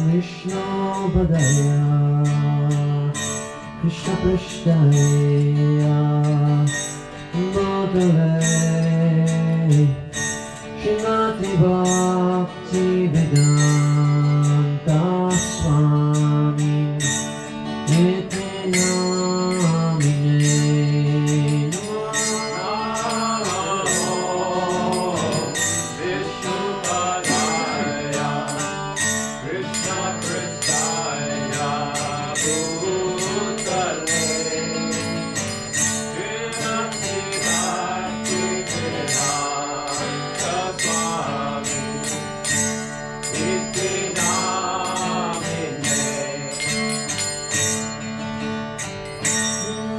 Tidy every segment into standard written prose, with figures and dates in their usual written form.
Vishnu Padaya Krishna Prishtaya Bhutale Srimati Bhakti Vedanta Swami Iti Namine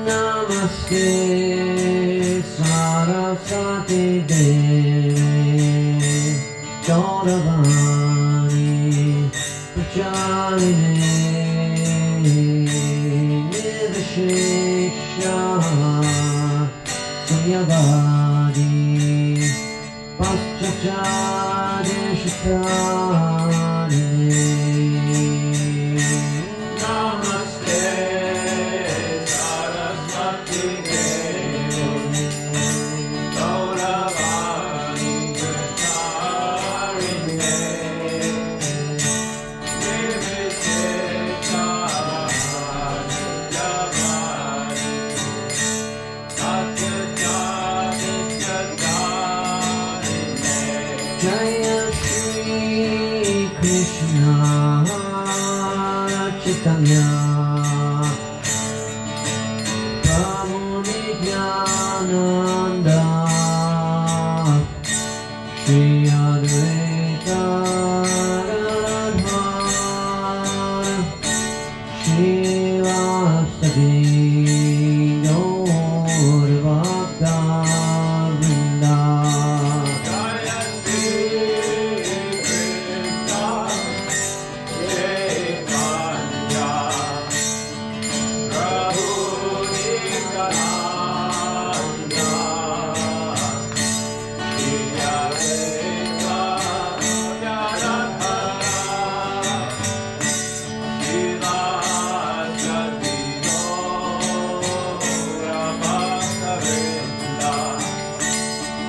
Namaste Saraswati Devi Gauravani Pracharini Nirvishesha Sunyavadi Paschachadishtarini Jaya Shri Krishna Chaitanya Prabhu Nityananda Shri Advaita Radharani Shivasadi Gaur Bhakta Vrinda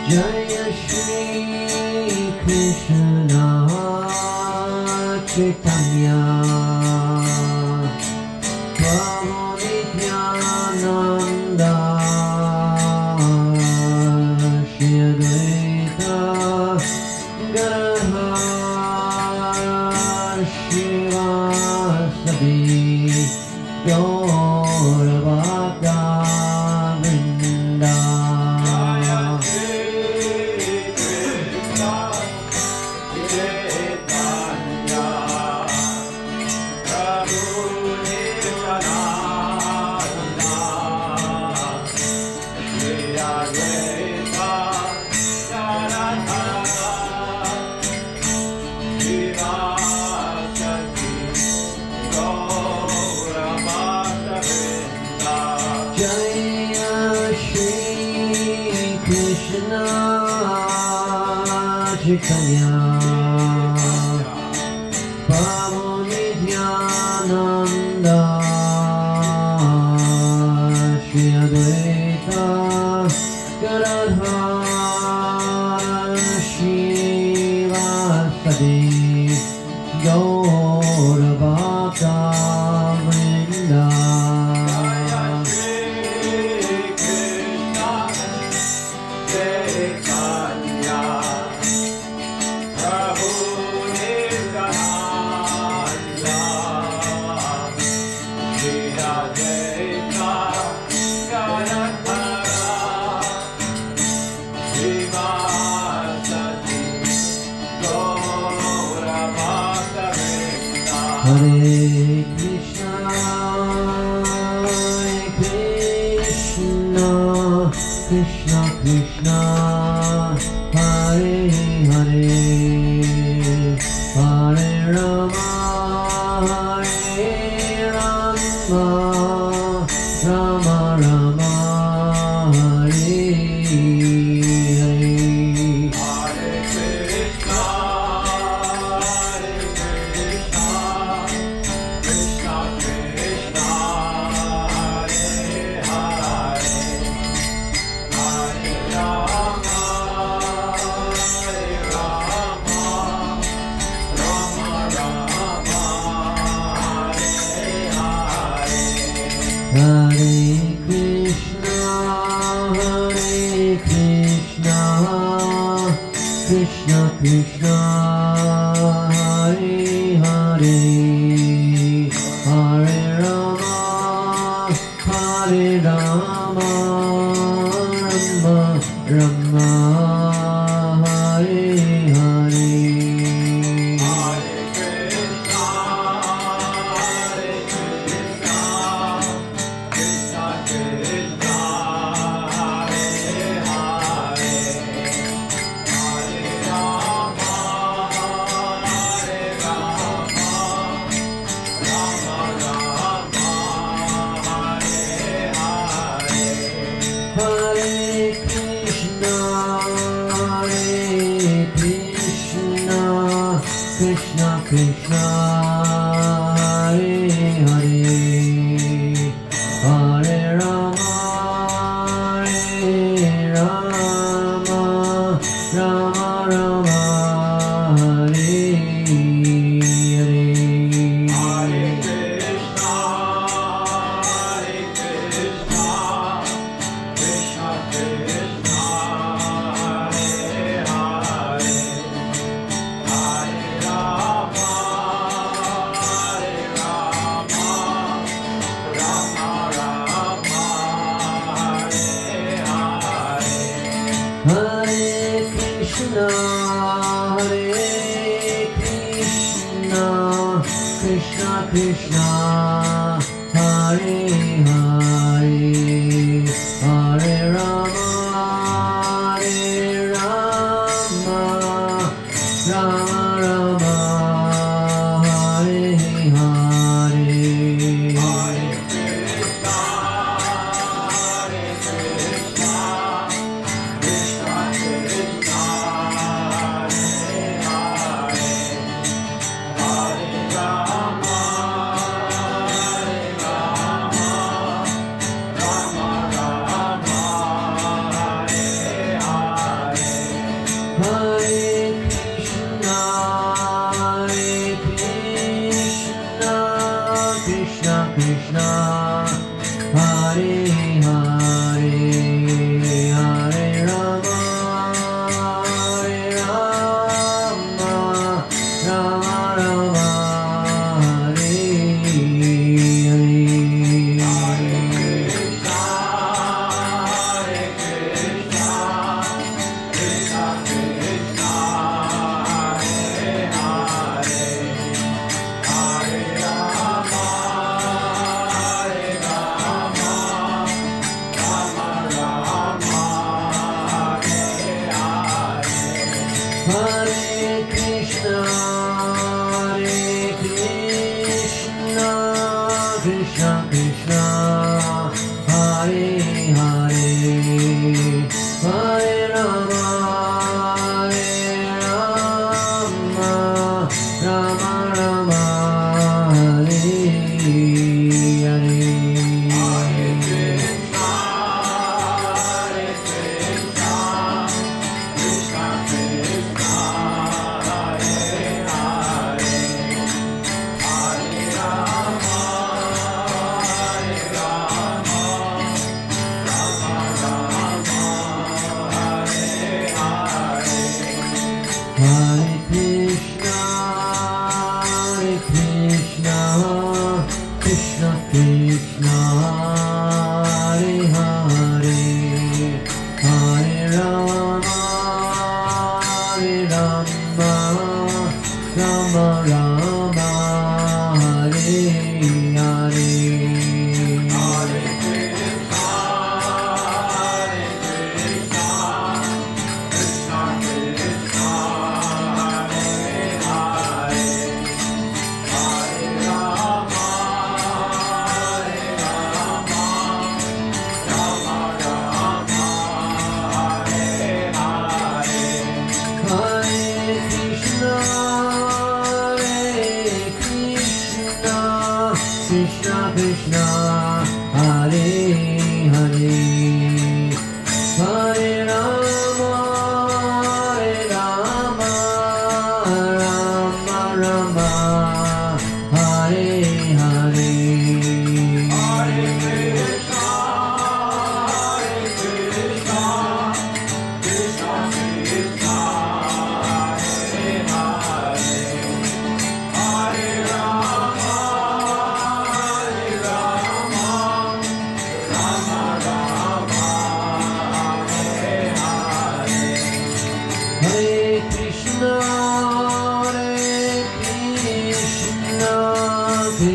Jaya Shri Krishna Chaitanya Prabhu Nityananda Shri Advaita Gadadhar Shivasadi Gaur Bhakta Vrinda Chaitanya Prabhu Nityananda Shri Advaita Gadadhar Shivasadi Gaur Bhakta Vrinda Hare Krishna, Krishna Krishna, Hare Hare, Hare Rama, Hare Rama, Rama Rama, Hare Hare. Hare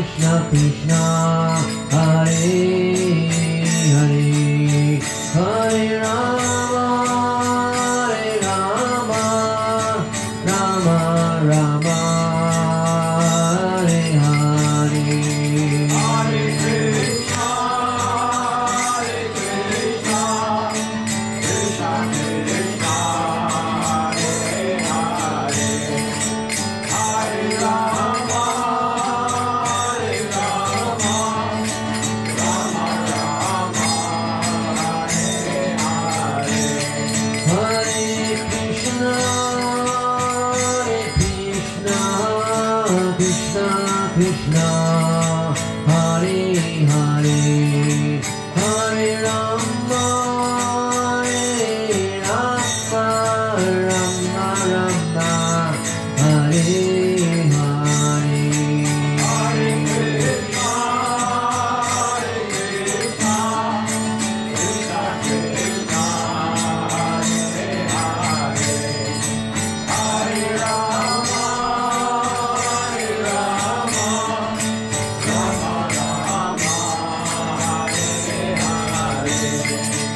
Krishna Krishna Hare Hare Hare Rama Rama Rama Hare Hare Hare Krishna Krishna Krishna Hare Hare Hare Rama Rama Rama Hare Hare Hare Krishna Krishna Krishna Hare Hare Hare Rama Rama Rama Hare Hare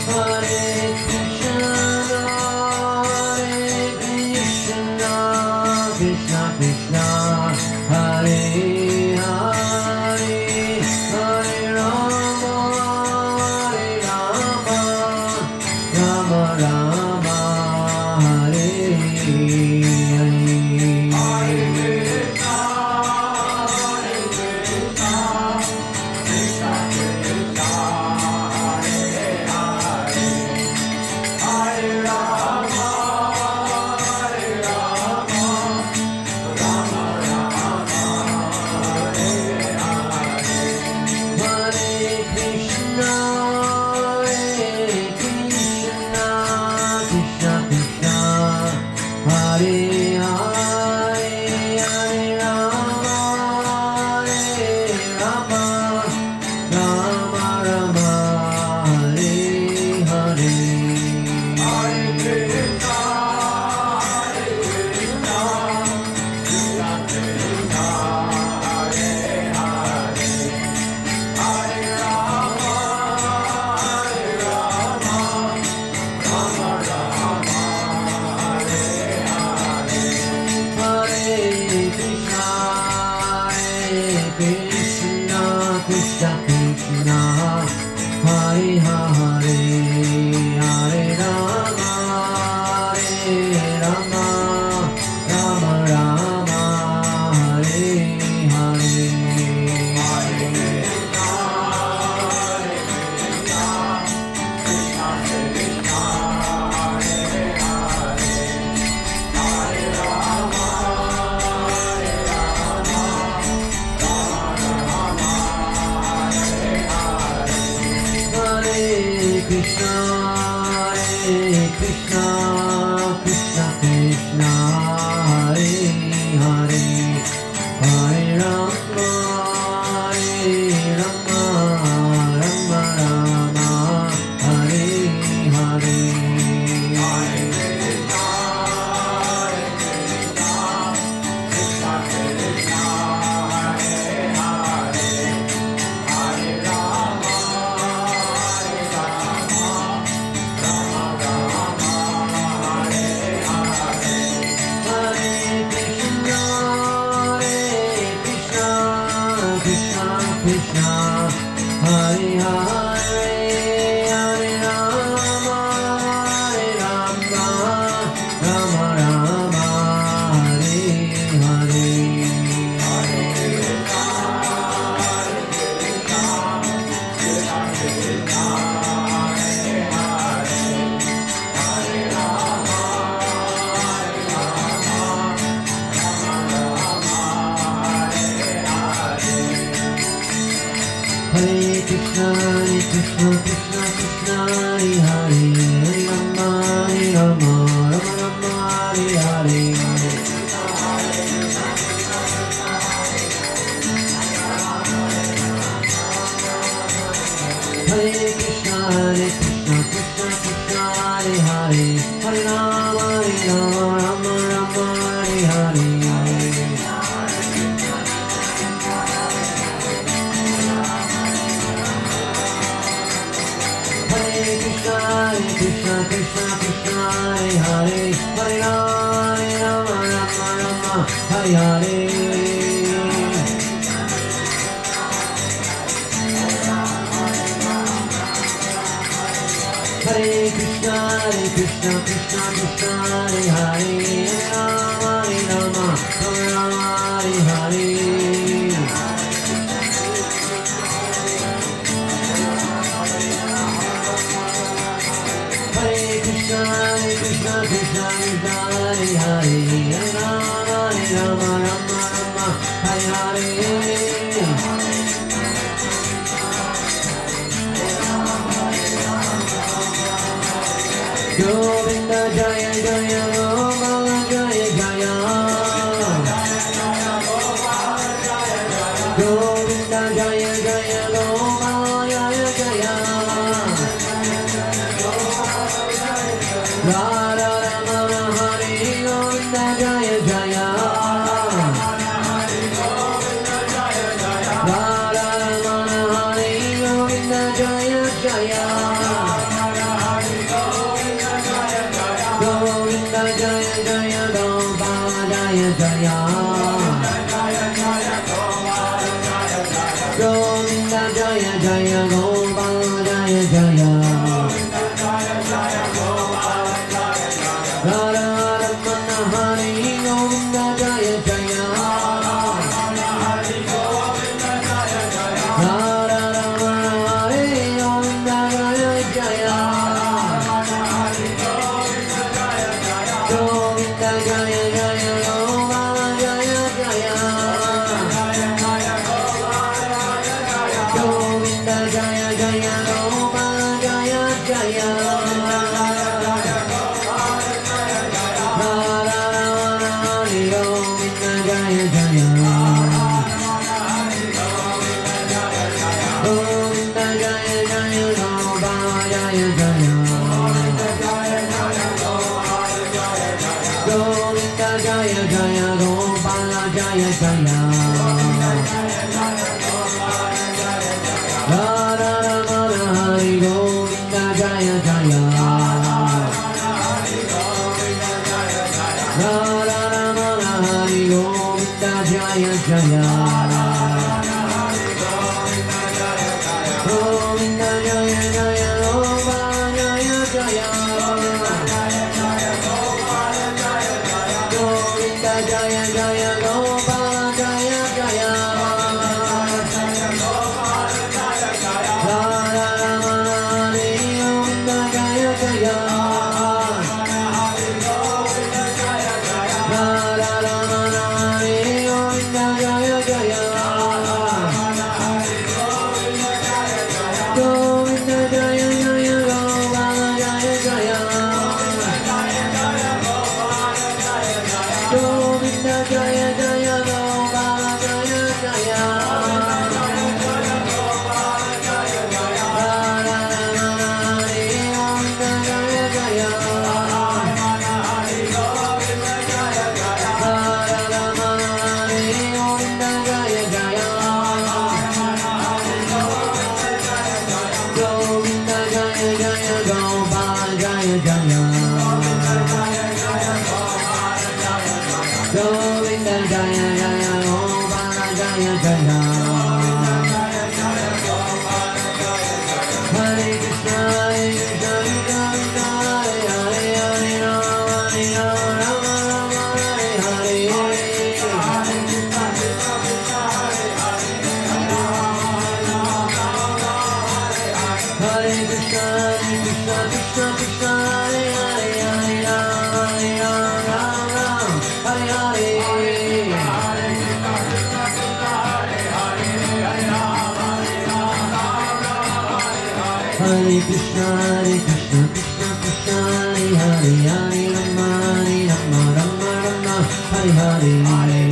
Hare Krishna Krishna Krishna Krishna Hare Hare Hare Rama Rama Rama Hare Hare Hare Krishna Krishna Krishna Hare Hare Hare Rama Rama Rama Hare Hare Hare Krishna Krishna Krishna Krishna Hare Hare Hare Rama Rama Rama Hare Hare Hare Krishna Krishna Krishna Hare Hare Hare Rama Rama Rama Hare Hare Hare Krishna Krishna Krishna Krishna Hare Hare Hare Rama Rama Rama Hare Hare Hare Krishna Krishna Krishna Krishna Hare Hare Hare Rama Rama Rama Hare Hare Hare Krishna Krishna Krishna Hare Hare Hare Rama Hare Krishna Krishna Krishna Krishna Hare Hare Hare Rama Rama Rama Hare Hare Hare Krishna Krishna Krishna Hare Hare Hare Rama Rama Rama Hare Hare Hare Krishna Krishna Krishna Hare Hare Hare Rama Rama Rama Hare Hare Hare Krishna Krishna Krishna Hare Hare Hare Rama Rama Rama Hare Hare Hare Krishna Krishna Krishna Hare Hare Hare Rama Rama Rama Hare Hare Rama, Hare Hare. Hare Krishna, Krishna Krishna, Hare Hare, Hare Rama, Hare Hare. Hare Krishna, Krishna Krishna, Hare Hare, Hare Rama, Rama Rama, Hare Hare. Govinda Jaya Jaya Gopala Jaya Jaya. Govinda Jaya Jaya Gopala Jaya Jaya. Radha Ramana Hari Govinda Jaya Jaya. Radha Ramana Hari Govinda Jaya Jaya. Govinda Jaya Jaya Gopala Jaya Jaya. Govinda Jaya Jaya Gopala Jaya Jaya. Radha Ramana Hari Govinda Jaya Jaya. Radha Ramana Hari Govinda Jaya Jaya. Govinda Jaya Jaya Gopala Jaya Jaya. Govinda Jaya Jaya Gopala Jaya Jaya. Radha Ramana Hari Govinda Jaya Jaya. Govinda Jaya Jaya Gopala Jaya Jaya. Govinda Jaya Jaya Gopala Jaya Jaya. Radha Ramana Hari Govinda Jaya Jaya. Radha Ramana Hari Govinda Jaya Jaya. Govinda Jaya Jaya Gopala Jaya Jaya. Govinda Jaya Jaya Gopala Jaya Jaya. Radha Ramana Hari Govinda Jaya Jaya. Radha Ramana Hari Govinda Jaya Jaya. Govinda Jaya Jaya Gopala Jaya Jaya. Govinda Jaya Jaya Gopala Jaya Jaya. Radha Ramana Hari Govinda Jaya Jaya. Radha Ramana Hari Govinda Jaya Jaya. Govinda Jaya Jaya Gopala Jaya Jaya. Govinda Jaya Jaya Gopala Jaya Jaya. Hare Krishna, Hare Krishna, Krishna Krishna, Hare Hare, Hare Rama, Rama Rama, Hare Hare. Hare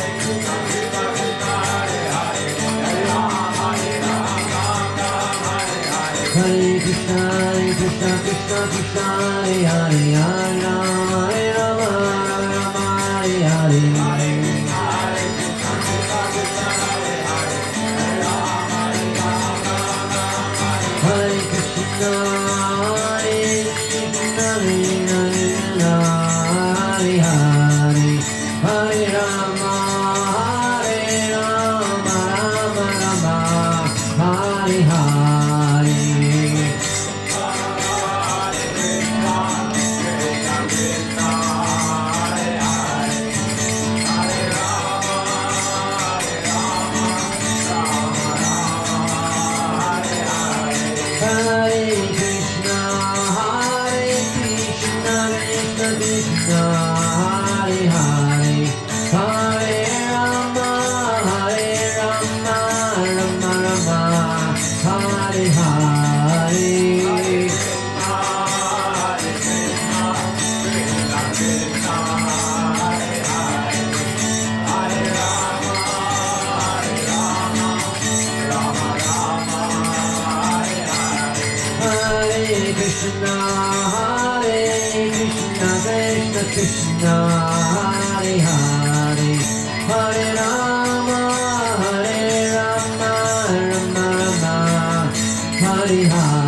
Krishna, Krishna Krishna, Hare Hare, Hare Rama, Rama Rama, Hare Hare. Hare Krishna, Krishna Krishna, Hare Hare, Hare Rama, Rama Rama, Hare Hare. Hare Krishna, Krishna Krishna, Hare Hare, Hare Rama, Rama Hare Hare. Hare Krishna, Hare Krishna, Hare Hare, Hare Hare Rama, Rama Rama, Hare Hare.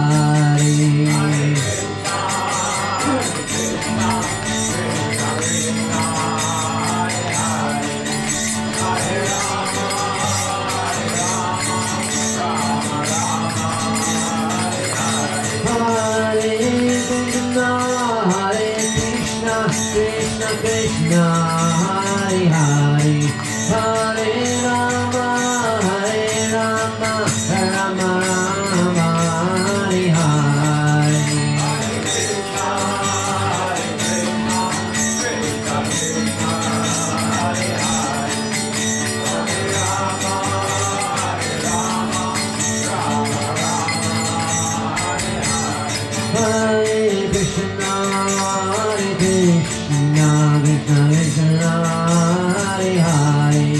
Krishna Krishna, Hare Hare,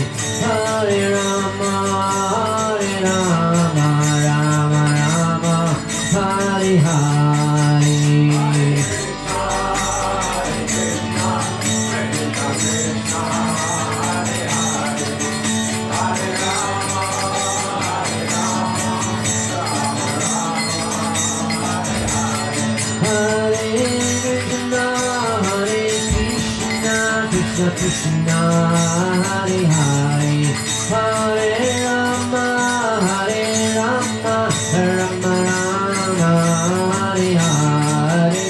Hare Rama, Rama Rama, Hare Hare. Hare Krishna, Hare Krishna, Krishna Krishna, Hare Hare, Hare Rama, Rama Rama, Hare Hare. Krishna Krishna, Hare Hare, Hare Rama, Rama Rama, Hare Hare.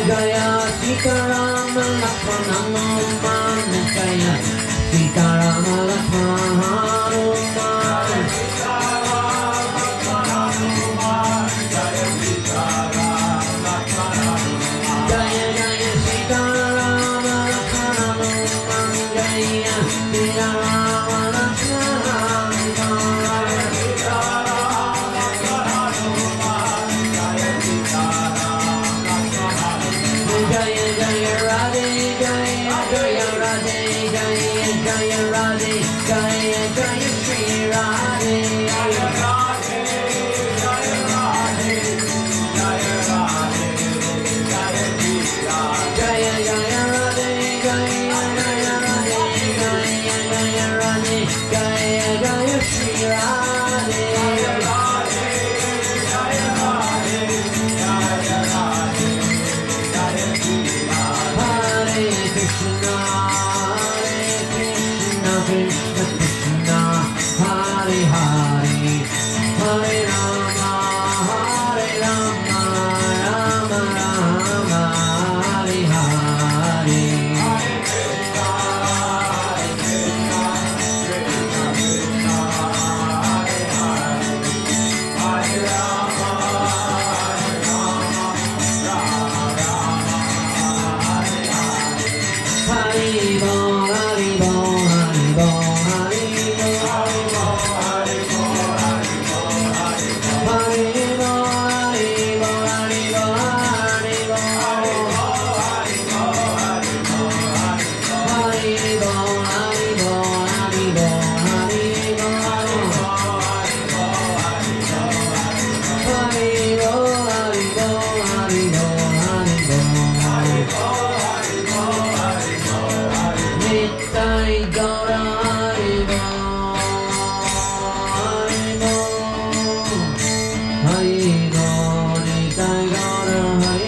Jaya Rama Lakshmana Hanuman Jaya Sita Rama Lakshmana Hanuman Jaya Jaya Sita Rama Lakshmana Hanuman Jaya Sita Rama Lakshmana Jaya Jaya Radhe Jaya Jaya Radhe Jaya Jaya Radhe Jaya Jaya Shri Radhe Jaya Radhe Jaya Radhe Jaya Radhe Jaya Shri Radhe Jaya Jaya Radhe Jaya Jaya Radhe Jaya Jaya Radhe Jaya Jaya Shri Radhe Jaya Radhe Jaya Radhe Jaya Radhe Hare Krishna, Krishna Krishna, Hare Hare, Hare Rama, Hare Rama, Rama Rama, Hare Hare. Hare Krishna, Krishna Krishna, Hare Hare, Hare Rama, Hare Rama, Rama Rama, Hare Hare. Haribo, Haribo, Haribo, Haribo, Haribo, Haribo, Haribo, Haribo, Haribo, Haribo, Haribo, Haribo, Haribo, Haribo, Nittai Gaura Haribo, Haribo, Haribo, Nittai Gaura Haribo,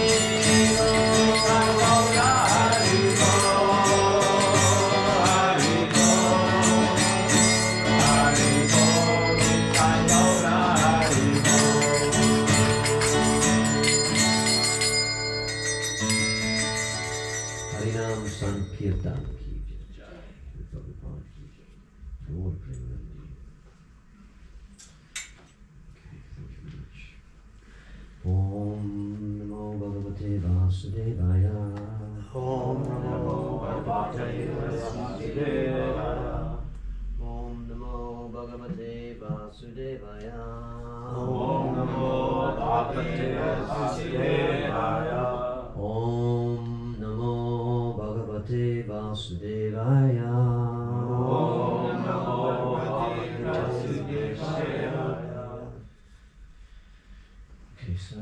Harinam Sankirtan ki jai. Prabhupada ki jai. Lord Premanandi. Okay, thank you very much. Om Namo Bhagavate Vasudevaya. Om Namo Bhagavate Vasudevaya. Om Namo Bhagavate Vasudevaya. Om Namo Bhagavate Vasudevaya. Om Namo Bhagavate Vasudevaya. Om Namo Bhagavate Vasudevaya. Okay, so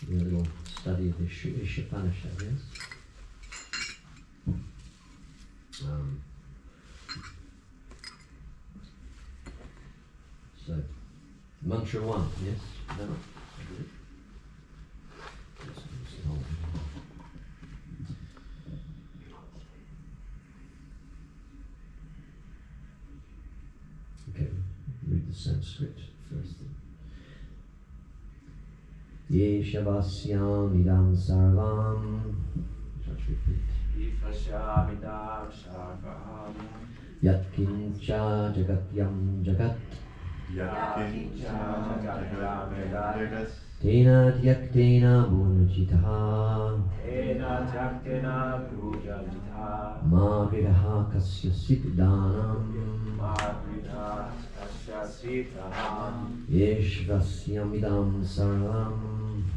we're a little study of the Isopanishad, yes? So, mantra 1, yes? No? Okay, read the Sanskrit first. Ye Shavasyan Idam Sarvam. Let's repeat. Ifashamidam Sarvam. Yat Kincha Jagatyam Jagat. Yakincha Jagatyam Tena Tyaktena Bhunajitaha. Ena Jaktena Pujajita. Ma Vidaha Kasya Siddhanam. Madhvita Kasya Siddhanam. Yeshvasyamidam Sarvam.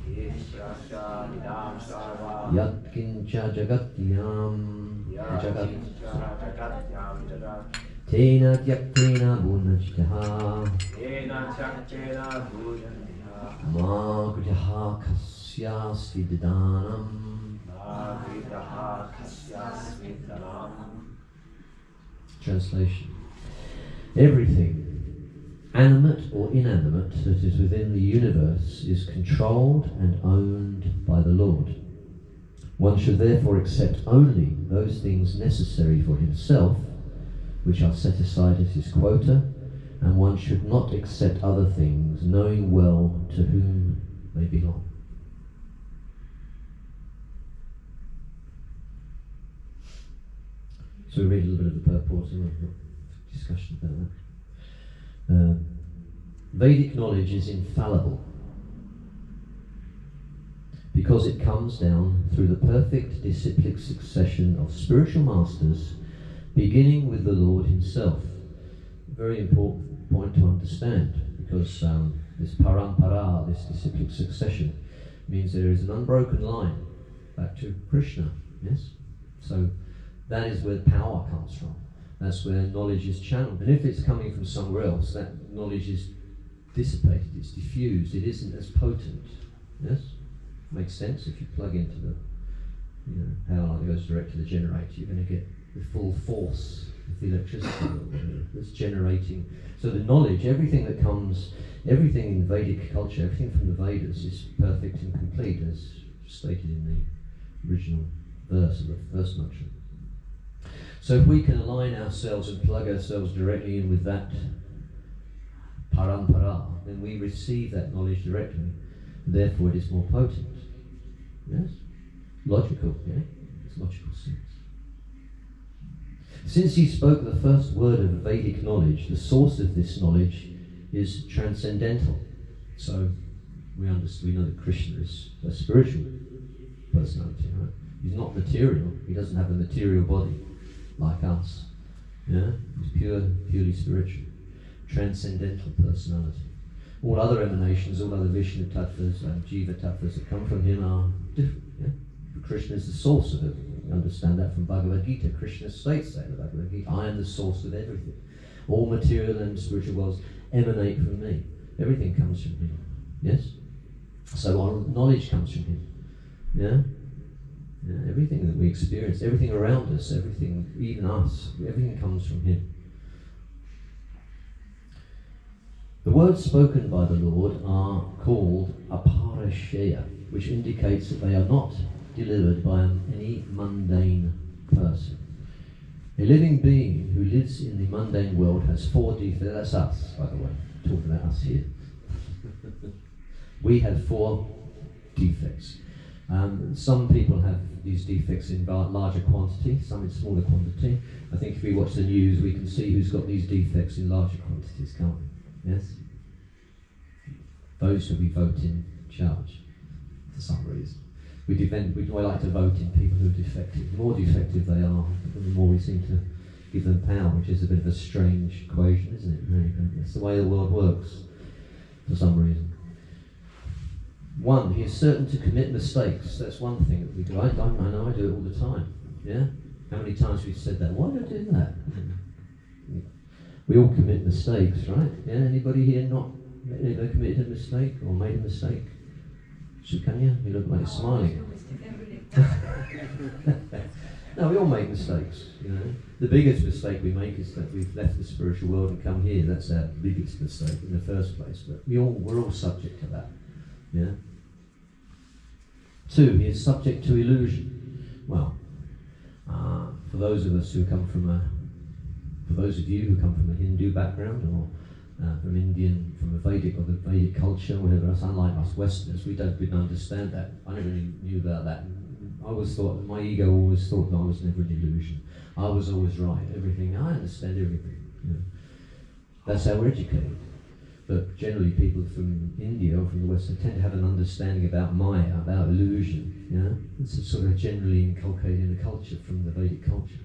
Ishashamidam Sarvam. Yat Kincha Jagatyam Jagat. Yakincha Jagatyam Jagat. Tena Tyaktena Bhunajitaha. Ena Jaktena Pujajita. Ma Vidaha Kasya Siddhanam. Madhvita Kasya Siddhanam. Translation. Everything, animate or inanimate, that is within the universe is controlled and owned by the Lord. One should therefore accept only those things necessary for himself, which are set aside as his quota, and one should not accept other things, knowing well to whom they belong. So we read a little bit of the purport and we've got discussion about that. Vedic knowledge is infallible because it comes down through the perfect disciplic succession of spiritual masters, beginning with the Lord himself. A very important point to understand, because this parampara, this disciplic succession, means there is an unbroken line back to Krishna, yes? So that is where power comes from. That's where knowledge is channeled. And if it's coming from somewhere else, that knowledge is dissipated, it's diffused, it isn't as potent, yes? Makes sense. If you plug into the, power line that goes direct to the generator, you're going to get the full force of the electricity that's generating. So the knowledge, everything in Vedic culture, everything from the Vedas is perfect and complete, as stated in the original verse of the first mantra. So if we can align ourselves and plug ourselves directly in with that parampara, then we receive that knowledge directly, and therefore it is more potent. Yes? Logical, yeah? It's logical sense. Since he spoke the first word of Vedic knowledge, the source of this knowledge is transcendental. So we know that Krishna is a spiritual personality, right? He's not material. He doesn't have a material body like us. Yeah? He's purely spiritual. Transcendental personality. All other emanations, all other Vishnu tattvas and Jiva tattvas that come from him are different. Yeah? Krishna is the source of it. We understand that from Bhagavad Gita. Krishna states that in the Bhagavad Gita. I am the source of everything. All material and spiritual worlds emanate from me. Everything comes from him. Yes? So our knowledge comes from him. Yeah? Yeah? Everything that we experience, everything around us, everything, even us, everything comes from him. The words spoken by the Lord are called aparashaya, which indicates that they are not delivered by any mundane person. A living being who lives in the mundane world has 4 defects. That's us, by the way. I'm talking about us here. We have 4 defects. Some people have these defects in larger quantity, some in smaller quantity. I think if we watch the news, we can see who's got these defects in larger quantities, can't we? Yes? Those who we vote in charge, for some reason. We like to vote in people who are defective. The more defective they are, the more we seem to give them power, which is a bit of a strange equation, isn't it? Really? That's the way the world works, for some reason. 1, he is certain to commit mistakes. That's one thing that we do. I know I do it all the time. Yeah? How many times we've said that? Why do I do that? We all commit mistakes, right? Yeah? Anybody here not ever committed a mistake or made a mistake? Sukanya, you look like you're smiling. No, we all make mistakes, The biggest mistake we make is that we've left the spiritual world and come here. That's our biggest mistake in the first place. But we're all subject to that. Yeah? 2, he is subject to illusion. Well, for those of us who come from for those of you who come from a Hindu background or from a Vedic or the Vedic culture, whatever else, unlike us Westerners, we don't understand that. I never really knew about that. I always thought, my ego always thought that I was never an illusion. I was always right. Everything, I understand everything. That's how we're educated. But generally people from India or from the West tend to have an understanding about Maya, about illusion. It's sort of generally inculcated in the culture from the Vedic culture.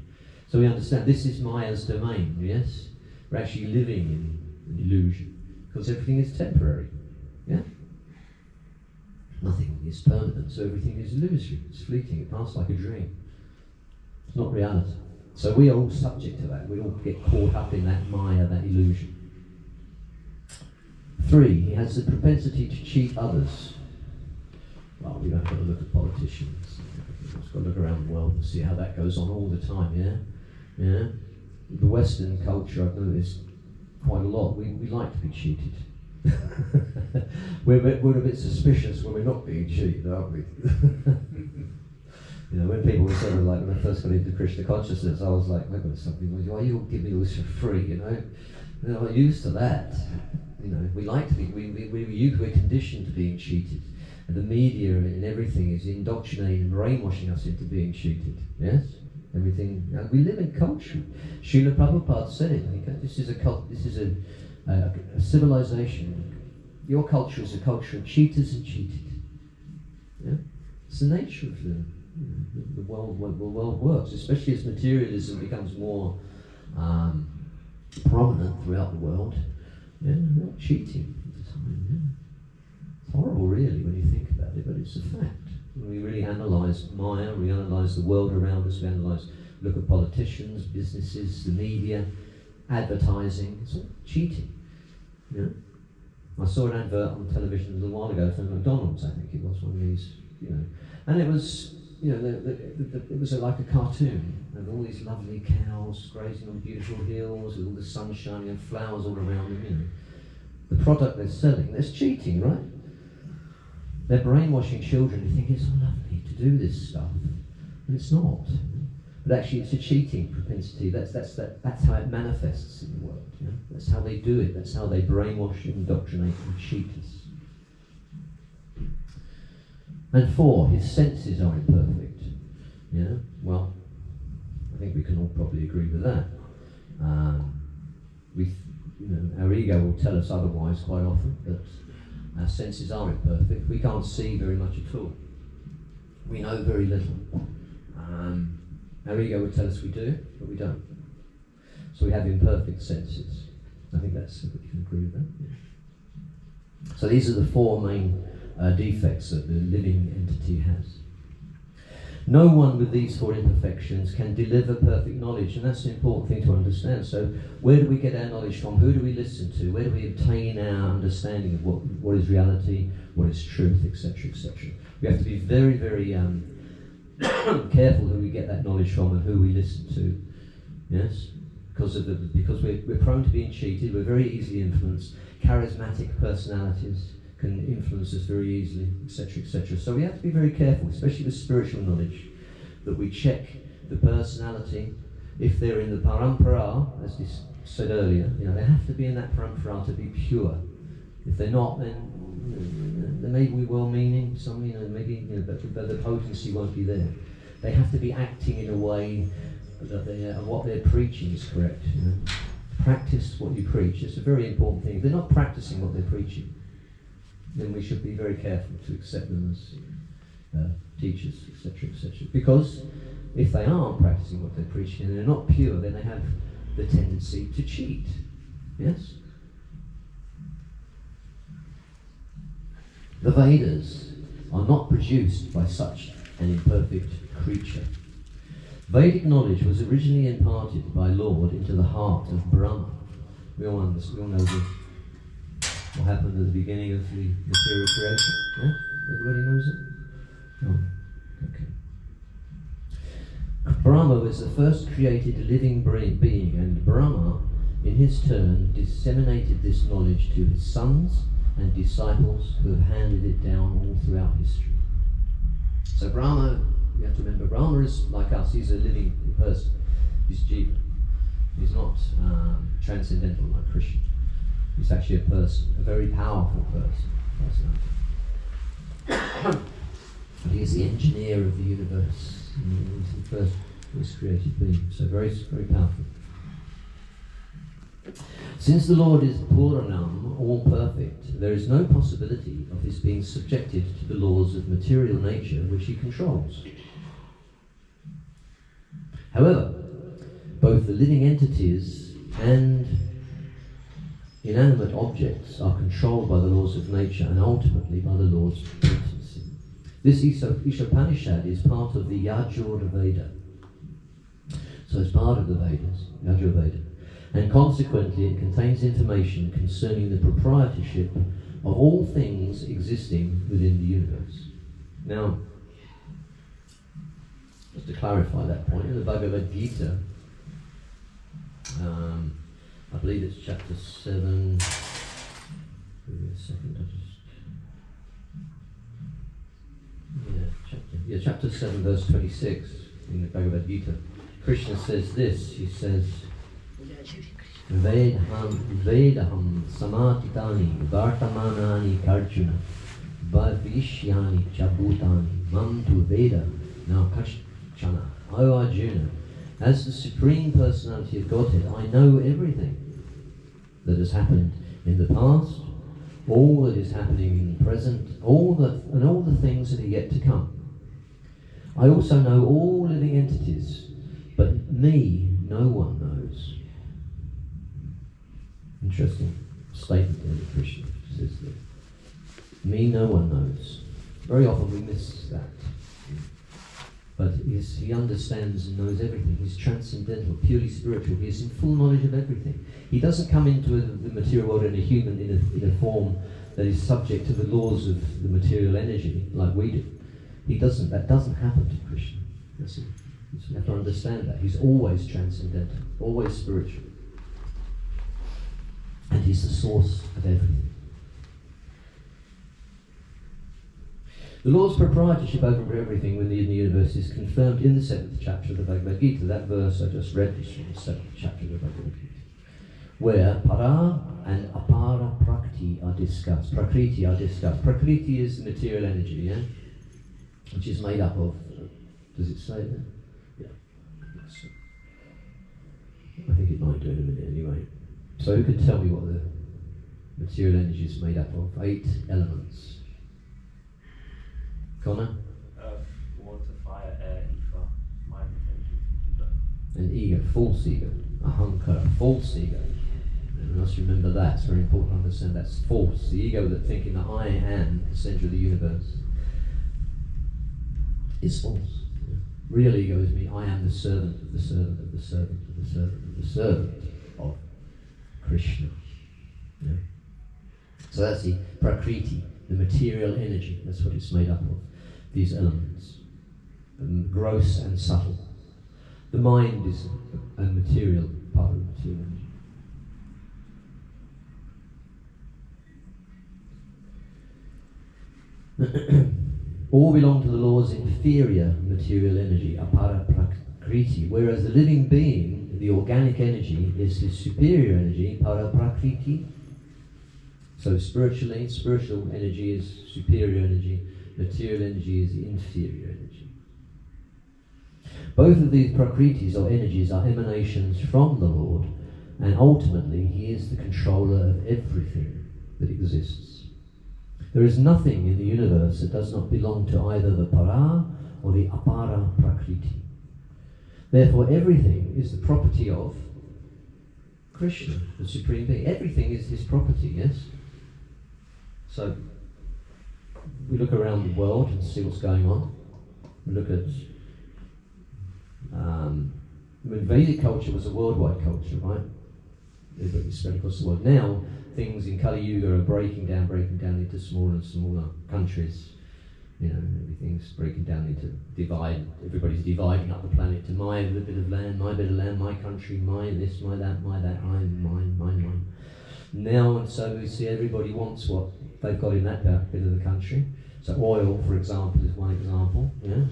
So we understand this is Maya's domain, yes? We're actually living in an illusion because everything is temporary. Yeah? Nothing is permanent, so everything is illusory. It's fleeting, it passes like a dream. It's not reality. So we are all subject to that. We all get caught up in that Maya, that illusion. 3, he has the propensity to cheat others. Well, we don't have to look at politicians. We've just got to look around the world and see how that goes on all the time, yeah? Yeah? The Western culture, I've noticed quite a lot, we like to be cheated. we're a bit suspicious when we're not being cheated, aren't we? When people were sort of like, when I first got into Krishna consciousness, I was like, wait a minute, something, why you all give me all this for free, I'm not used to that. We like to be, we're conditioned to being cheated. And the media and everything is indoctrinating and brainwashing us into being cheated. Yes? Everything. We live in culture. Srila Prabhupada said it. This is a civilization. Your culture is a culture of cheaters and cheated. Yeah? It's the nature of the world works, especially as materialism becomes more prominent throughout the world. Yeah, cheating. It's horrible, really, when you think about it, but it's a fact. When we really analyse Maya, we analyse the world around us, we look at politicians, businesses, the media, advertising. It's all cheating. You know? I saw an advert on television a little while ago from McDonald's, I think it was, one of these, and it was, it was like a cartoon, and all these lovely cows grazing on beautiful hills with all the sun shining and flowers all around them, The product they're selling, that's cheating, right? They're brainwashing children who think it's so lovely to do this stuff, and it's not. But actually, it's a cheating propensity. That's how it manifests in the world. Yeah? That's how they do it. That's how they brainwash, indoctrinate, and cheat us. And 4, his senses are imperfect. Yeah. Well, I think we can all probably agree with that. Our ego will tell us otherwise quite often, but our senses are imperfect. We can't see very much at all. We know very little. Our ego would tell us we do, but we don't. So we have imperfect senses. I think that's, you can agree with that. Yeah. So these are the 4 main defects that the living entity has. No one with these 4 imperfections can deliver perfect knowledge, and that's an important thing to understand. So where do we get our knowledge from? Who do we listen to? Where do we obtain our understanding of what is reality, what is truth, etc., etc.? We have to be very, very careful who we get that knowledge from and who we listen to. Yes? Because we're prone to being cheated, we're very easily influenced. Charismatic personalities can influence us very easily, etc., etc. So we have to be very careful, especially with spiritual knowledge, that we check the personality. If they're in the parampara, as said earlier, they have to be in that parampara to be pure. If they're not, then they may be well-meaning, but the potency won't be there. They have to be acting in a way that what they're preaching is correct. Practice what you preach. It's a very important thing. If they're not practicing what they're preaching, then we should be very careful to accept them as teachers, etc., etc. Because if they aren't practicing what they're preaching and they're not pure, then they have the tendency to cheat. Yes? The Vedas are not produced by such an imperfect creature. Vedic knowledge was originally imparted by Lord into the heart of Brahma. We all know what happened at the beginning of the material creation. Yeah? Everybody knows it? Oh, okay. Brahma was the first created living being, and Brahma, in his turn, disseminated this knowledge to his sons and disciples who have handed it down all throughout history. So Brahma, you have to remember, Brahma is like us. He's a living person. He's Jiva. He's not transcendental like Krishna. He's actually a person, a very powerful person. But he is the engineer of the universe. He's the first created being. So very, very powerful. Since the Lord is Puranam, all perfect, there is no possibility of his being subjected to the laws of material nature which he controls. However, both the living entities and inanimate objects are controlled by the laws of nature and ultimately by the Lord's potency. This Isopanishad is part of the Yajur Veda. So it's part of the Vedas, Yajur Veda. And consequently it contains information concerning the proprietorship of all things existing within the universe. Now, just to clarify that point, in the Bhagavad Gita, I believe it's chapter 7. Give me a second, chapter 7, verse 26 in the Bhagavad Gita. Krishna says this. He says, Vedaham samatitani vartamanani karjuna bhavishyani chabhutani mam tu veda. Now Chana. O Arjuna, as the Supreme Personality of Godhead, I know everything that has happened in the past, all that is happening in the present, all the things that are yet to come. I also know all living entities, but me no one knows. Interesting statement there that Krishna says there. Me no one knows. Very often we miss that. But he understands and knows everything. He's transcendental, purely spiritual. He is in full knowledge of everything. He doesn't come into the material world in a human, in a form that is subject to the laws of the material energy like we do. That doesn't happen to Krishna. You have to understand that. He's always transcendental, always spiritual. And he's the source of everything. The Lord's proprietorship over everything within the universe is confirmed in the 7th chapter of the Bhagavad Gita. That verse I just read is from the 7th chapter of the Bhagavad Gita, where para and apara prakriti are discussed. Prakriti are discussed. Prakriti is the material energy, yeah? Which is made up of, does it say there? Yeah. I think it might do in a minute anyway. So who can tell me what the material energy is made up of? 8 elements. Connor? Earth, water, fire, air, ether, mind, energy. And ego, false ego. Ahankara, false ego. And we must remember that. It's very important to understand that's false. The ego that thinking that I am the centre of the universe is false. Real ego is me. I am the servant of the servant of the servant of the servant of the servant of Krishna. Yeah. So that's the prakriti, the material energy. That's what it's made up of. These elements, gross and subtle. The mind is a material part of the material energy. All belong to the Lord's inferior material energy, apara prakriti, whereas the living being, the organic energy, is the superior energy, para prakriti. So spiritual energy is superior energy, material energy is inferior energy. Both of these prakritis or energies are emanations from the Lord, and ultimately he is the controller of everything that exists. There is nothing in the universe that does not belong to either the para or the apara prakriti. Therefore everything is the property of Krishna, the Supreme Being. Everything is his property, yes? So we look around the world and see what's going on. We look at Vedic culture was a worldwide culture, right? It spread across the world. Now things in Kali Yuga are breaking down into smaller and smaller countries. You know, everything's breaking down into everybody's dividing up the planet to my bit of land, my country, my this, my that, mine. Now, and so we see everybody wants what they've got in that bit of the country. So oil, for example, is one example. Yeah,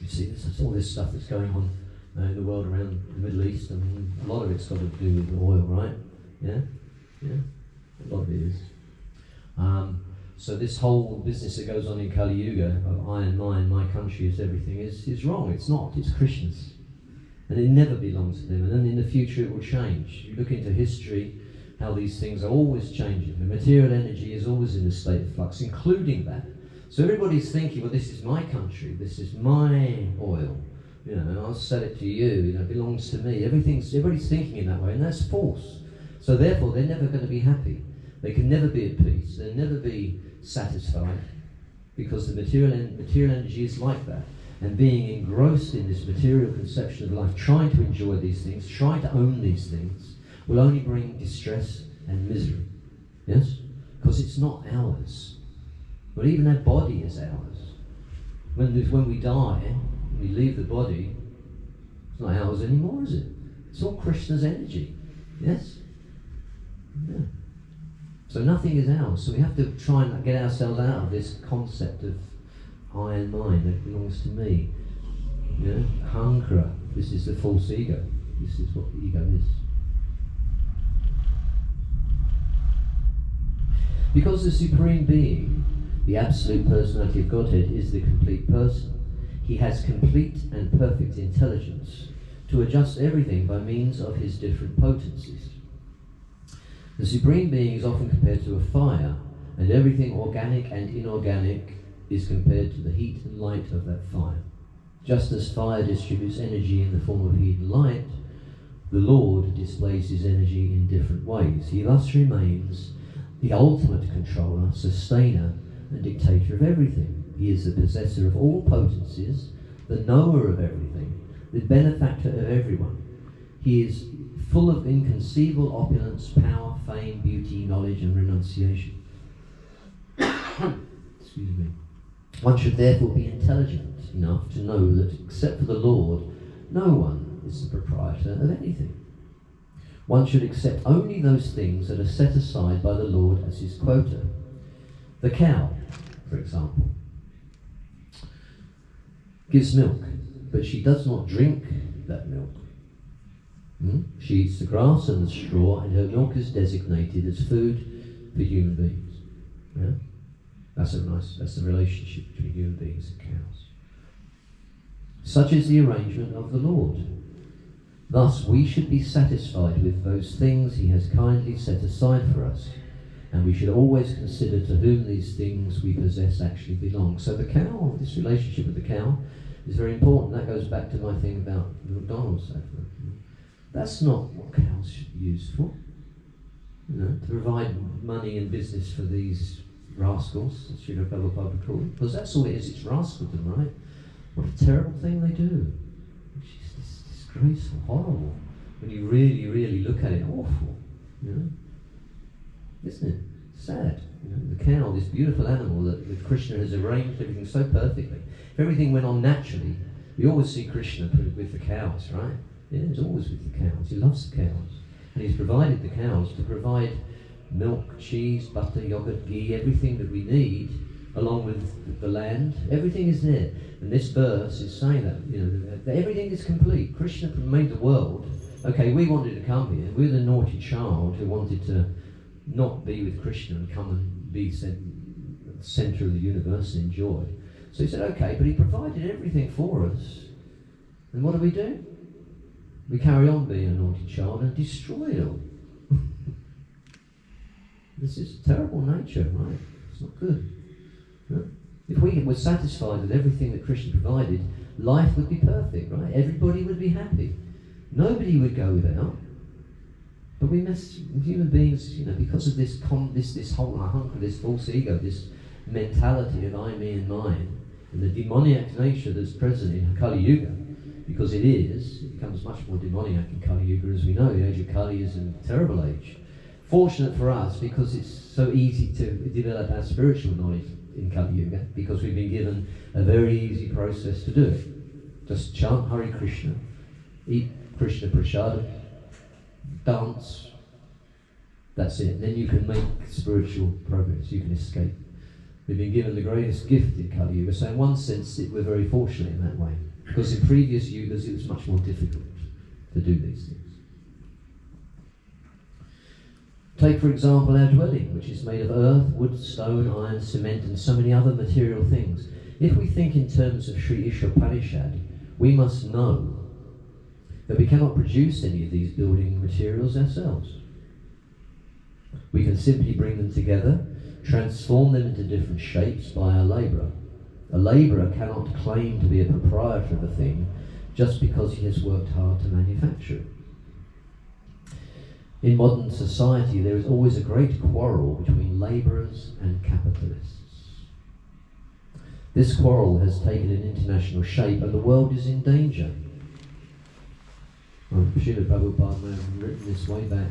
you see all this stuff that's going on in the world around the Middle East. I mean, a lot of it's got to do with oil, right? Yeah, a lot of it is. So this whole business that goes on in Kali Yuga of I and mine, my country is everything, is wrong. It's not. It's Krishna's, and it never belongs to them. And then in the future it will change. You look into history, how these things are always changing. The material energy is always in a state of flux, including that. So everybody's thinking, well, this is my country, this is my oil, and I'll sell it to you, it belongs to me. Everybody's thinking in that way, and that's false. So therefore, they're never going to be happy. They can never be at peace. They'll never be satisfied, because the material energy is like that. And being engrossed in this material conception of life, trying to enjoy these things, trying to own these things, will only bring distress and misery. Yes? Because it's not ours. But even our body is ours. When we die, when we leave the body, it's not ours anymore, is it? It's all Krishna's energy. Yes? Yeah. So nothing is ours. So we have to try and get ourselves out of this concept of I and mine, that belongs to me. Hankara, this is the false ego. This is what the ego is. Because the Supreme Being, the absolute personality of Godhead, is the complete person, he has complete and perfect intelligence to adjust everything by means of his different potencies. The Supreme Being is often compared to a fire, and everything organic and inorganic is compared to the heat and light of that fire. Just as fire distributes energy in the form of heat and light, the Lord displays his energy in different ways. He thus remains the ultimate controller, sustainer, and dictator of everything. He is the possessor of all potencies, the knower of everything, the benefactor of everyone. He is full of inconceivable opulence, power, fame, beauty, knowledge, and renunciation. Excuse me. One should therefore be intelligent enough to know that, except for the Lord, no one is the proprietor of anything. One should accept only those things that are set aside by the Lord as his quota. The cow, for example, gives milk, but she does not drink that milk. She eats the grass and the straw, and her milk is designated as food for human beings. Yeah? That's the relationship between human beings and cows. Such is the arrangement of the Lord. Thus we should be satisfied with those things he has kindly set aside for us, and we should always consider to whom these things we possess actually belong. So the cow, this relationship with the cow, is very important. That goes back to my thing about the McDonald's advert. That's not what cows should be used for. To provide money and business for these rascals, as Srila Prabhupada called it. Because that's all it is, it's rascaldom, right? What a terrible thing they do. It's disgraceful, horrible. When you really, really look at it, awful. Isn't it? Sad. The cow, this beautiful animal that Krishna has arranged everything so perfectly. If everything went on naturally, we always see Krishna with the cows, right? Yeah, he's always with the cows. He loves the cows. And he's provided the cows to provide milk, cheese, butter, yogurt, ghee, everything that we need, along with the land. Everything is there. And this verse is saying that everything is complete. Krishna made the world. Okay, we wanted to come here. We're the naughty child who wanted to not be with Krishna and come and be the centre of the universe and enjoy. So he said, okay, but he provided everything for us. And what do? We carry on being a naughty child and destroy it all. This is terrible nature, right? It's not good. No? If we were satisfied with everything that Krishna provided, life would be perfect, right? Everybody would be happy. Nobody would go without. But we mess human beings, because of this whole hunker, this false ego, this mentality of I, me, and mine, and the demoniac nature that's present in Kali Yuga, because it becomes much more demoniac in Kali Yuga, as we know. The age of Kali is a terrible age. Fortunate for us, because it's so easy to develop our spiritual knowledge in Kali Yuga, because we've been given a very easy process to do it. Just chant Hare Krishna, eat Krishna Prasad, dance, that's it. Then you can make spiritual progress, you can escape. We've been given the greatest gift in Kali Yuga, so in one sense we're very fortunate in that way. Because in previous yugas it was much more difficult to do these things. Take for example our dwelling, which is made of earth, wood, stone, iron, cement, and so many other material things. If we think in terms of Sri Isopanishad, we must know that we cannot produce any of these building materials ourselves. We can simply bring them together, transform them into different shapes by our labourer. A labourer cannot claim to be a proprietor of a thing just because he has worked hard to manufacture it. In modern society, there is always a great quarrel between labourers and capitalists. This quarrel has taken an international shape, and the world is in danger. Srila Prabhupada may have written this way back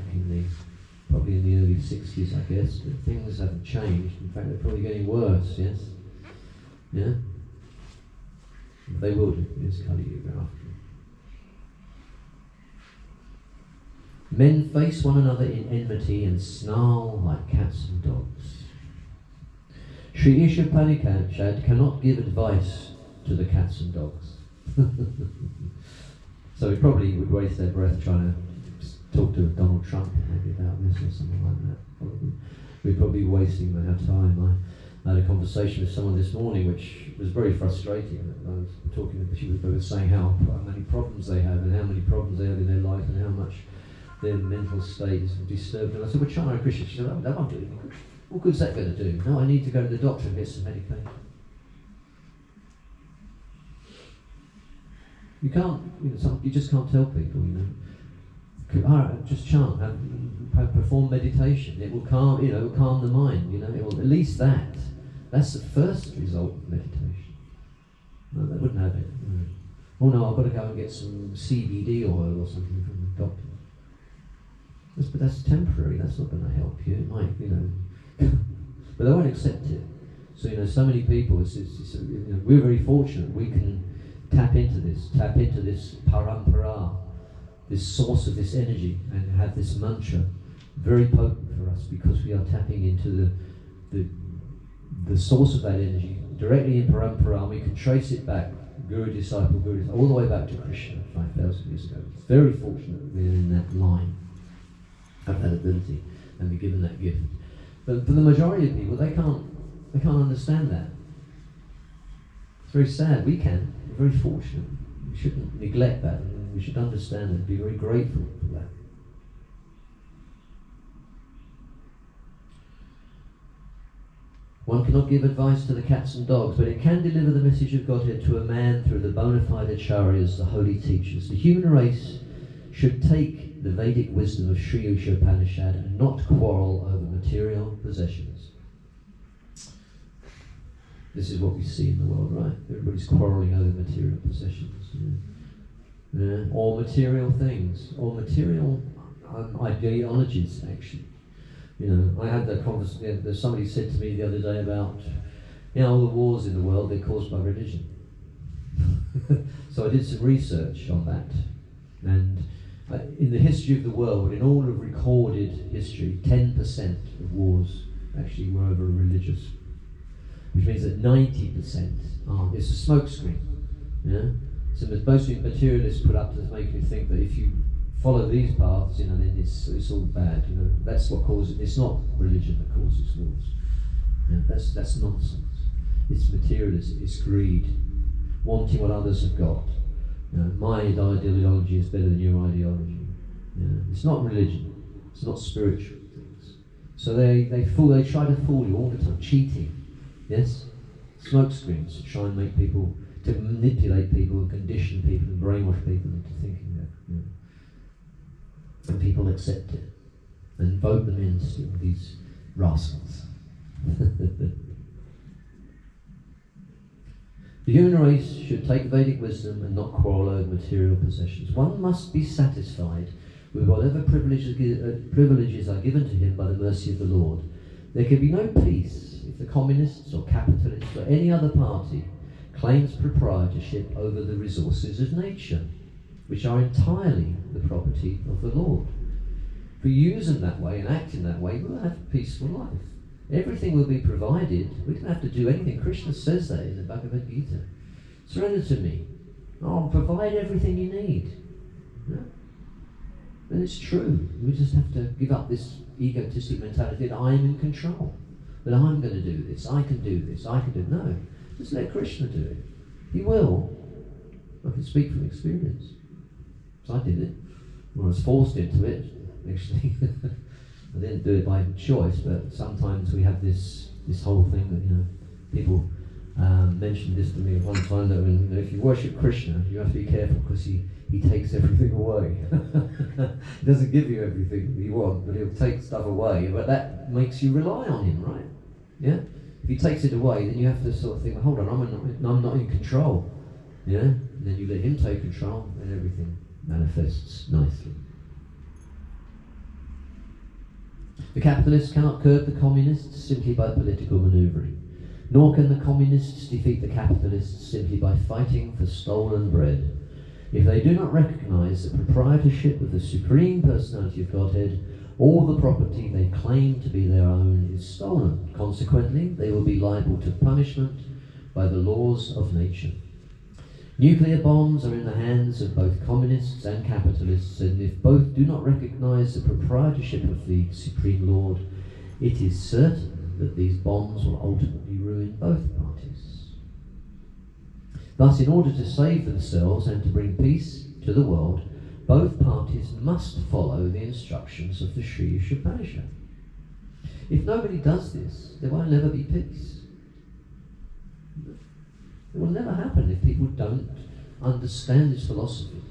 probably in the early 60s, I guess, but things haven't changed. In fact, they're probably getting worse, yes? Yeah? They will do. It's Kali Yuga after all. Men face one another in enmity and snarl like cats and dogs. Sri Isopanishad cannot give advice to the cats and dogs. So we probably would waste their breath trying to talk to Donald Trump maybe about this or something like that. We're probably wasting our time. I had a conversation with someone this morning which was very frustrating. I was talking, they were saying how many problems they have and how many problems they have in their life and how much their mental state is disturbed. And I said, well, China Christian. She said, oh, that won't do anything. What good's that going to do? No, I need to go to the doctor and get some medication. You can't, you just can't tell people, just chant, perform meditation. It will calm, it will calm the mind. It will, at least that's the first result of meditation. No, they wouldn't have it. No. Oh no, I've got to go and get some CBD oil or something from the doctor. But that's temporary. That's not going to help you. It might, but they won't accept it. So so many people. We're very fortunate. We can tap into this parampara, this source of this energy, and have this mantra very potent for us because we are tapping into the source of that energy directly in parampara, and we can trace it back, guru disciple, all the way back to Krishna 5,000 years ago. It's very fortunate that we're in that line, have that ability, and be given that gift. But for the majority of people, they can't understand that. It's very sad. We can. We're very fortunate. We shouldn't neglect that, and we should understand and be very grateful for that. One cannot give advice to the cats and dogs, but it can deliver the message of Godhead to a man through the bona fide acharyas, the holy teachers. The human race should take the Vedic wisdom of Sri Isopanishad and not quarrel over material possessions. This is what we see in the world, right? Everybody's quarrelling over material possessions. Or material things, or material ideologies, actually. I had that conversation. Somebody said to me the other day about, all the wars in the world, they're caused by religion. So I did some research on that. And in the history of the world, in all of recorded history, 10% of wars actually were over religious. Which means that 90% aren't. It's a smokescreen. So mostly materialists put up to make you think that if you follow these paths, then it's all bad. That's what causes it. It's not religion that causes wars. That's nonsense. It's materialism. It's greed, wanting what others have got. My ideology is better than your ideology. It's not religion. It's not spiritual things. So they try to fool you all the time, cheating. Yes, smoke screens to try and make people, to manipulate people and condition people and brainwash people into thinking that. And people accept it and vote them in still, these rascals. The human race should take Vedic wisdom and not quarrel over material possessions. One must be satisfied with whatever privileges are given to him by the mercy of the Lord. There can be no peace if the communists or capitalists or any other party claims proprietorship over the resources of nature, which are entirely the property of the Lord. If we use them that way and act in that way, we'll have a peaceful life. Everything will be provided. We don't have to do anything. Krishna says that in the Bhagavad Gita. Surrender to me. I'll provide everything you need. And it's true. We just have to give up this egotistic mentality that I'm in control, that I'm going to do this, I can do this, I can do it. No, just let Krishna do it. He will. I can speak from experience. So I did it. Well, I was forced into it, actually. I didn't do it by choice, but sometimes we have this whole thing that, people mentioned this to me at one time, that if you worship Krishna, you have to be careful because he takes everything away. He doesn't give you everything you want, but he'll take stuff away. But that makes you rely on him, right? Yeah? If he takes it away, then you have to sort of think, hold on, I'm not in control. Yeah? And then you let him take control, and everything manifests nicely. The capitalists cannot curb the communists simply by political manoeuvring, nor can the communists defeat the capitalists simply by fighting for stolen bread. If they do not recognize the proprietorship of the Supreme Personality of Godhead, all the property they claim to be their own is stolen. Consequently, they will be liable to punishment by the laws of nature. Nuclear bombs are in the hands of both communists and capitalists, and if both do not recognize the proprietorship of the Supreme Lord, it is certain that these bonds will ultimately ruin both parties. Thus, in order to save themselves and to bring peace to the world, both parties must follow the instructions of the Sri Isopanishad. If nobody does this, there will never be peace. It will never happen if people don't understand this philosophy.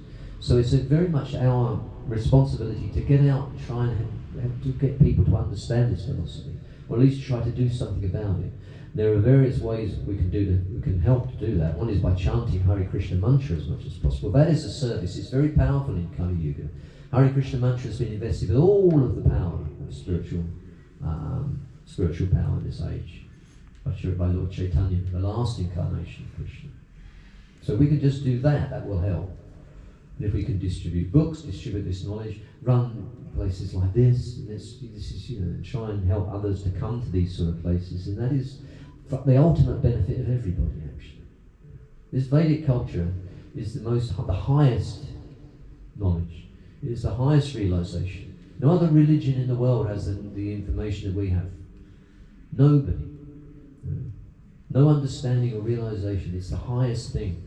So it's very much our responsibility to get out and try and have to get people to understand this philosophy, or at least try to do something about it. There are various ways we can help to do that. One is by chanting Hare Krishna mantra as much as possible. That is a service. It's very powerful in Kali Yuga. Hare Krishna mantra has been invested with all of the power of spiritual power in this age, by Lord Chaitanya, the last incarnation of Krishna. So we can just do that. That will help. And if we can distribute books, distribute this knowledge, run places like this is, and try and help others to come to these sort of places, and that is the ultimate benefit of everybody, actually. This Vedic culture is the highest knowledge. It is the highest realization. No other religion in the world has the information that we have. Nobody. No understanding or realization. It's the highest thing.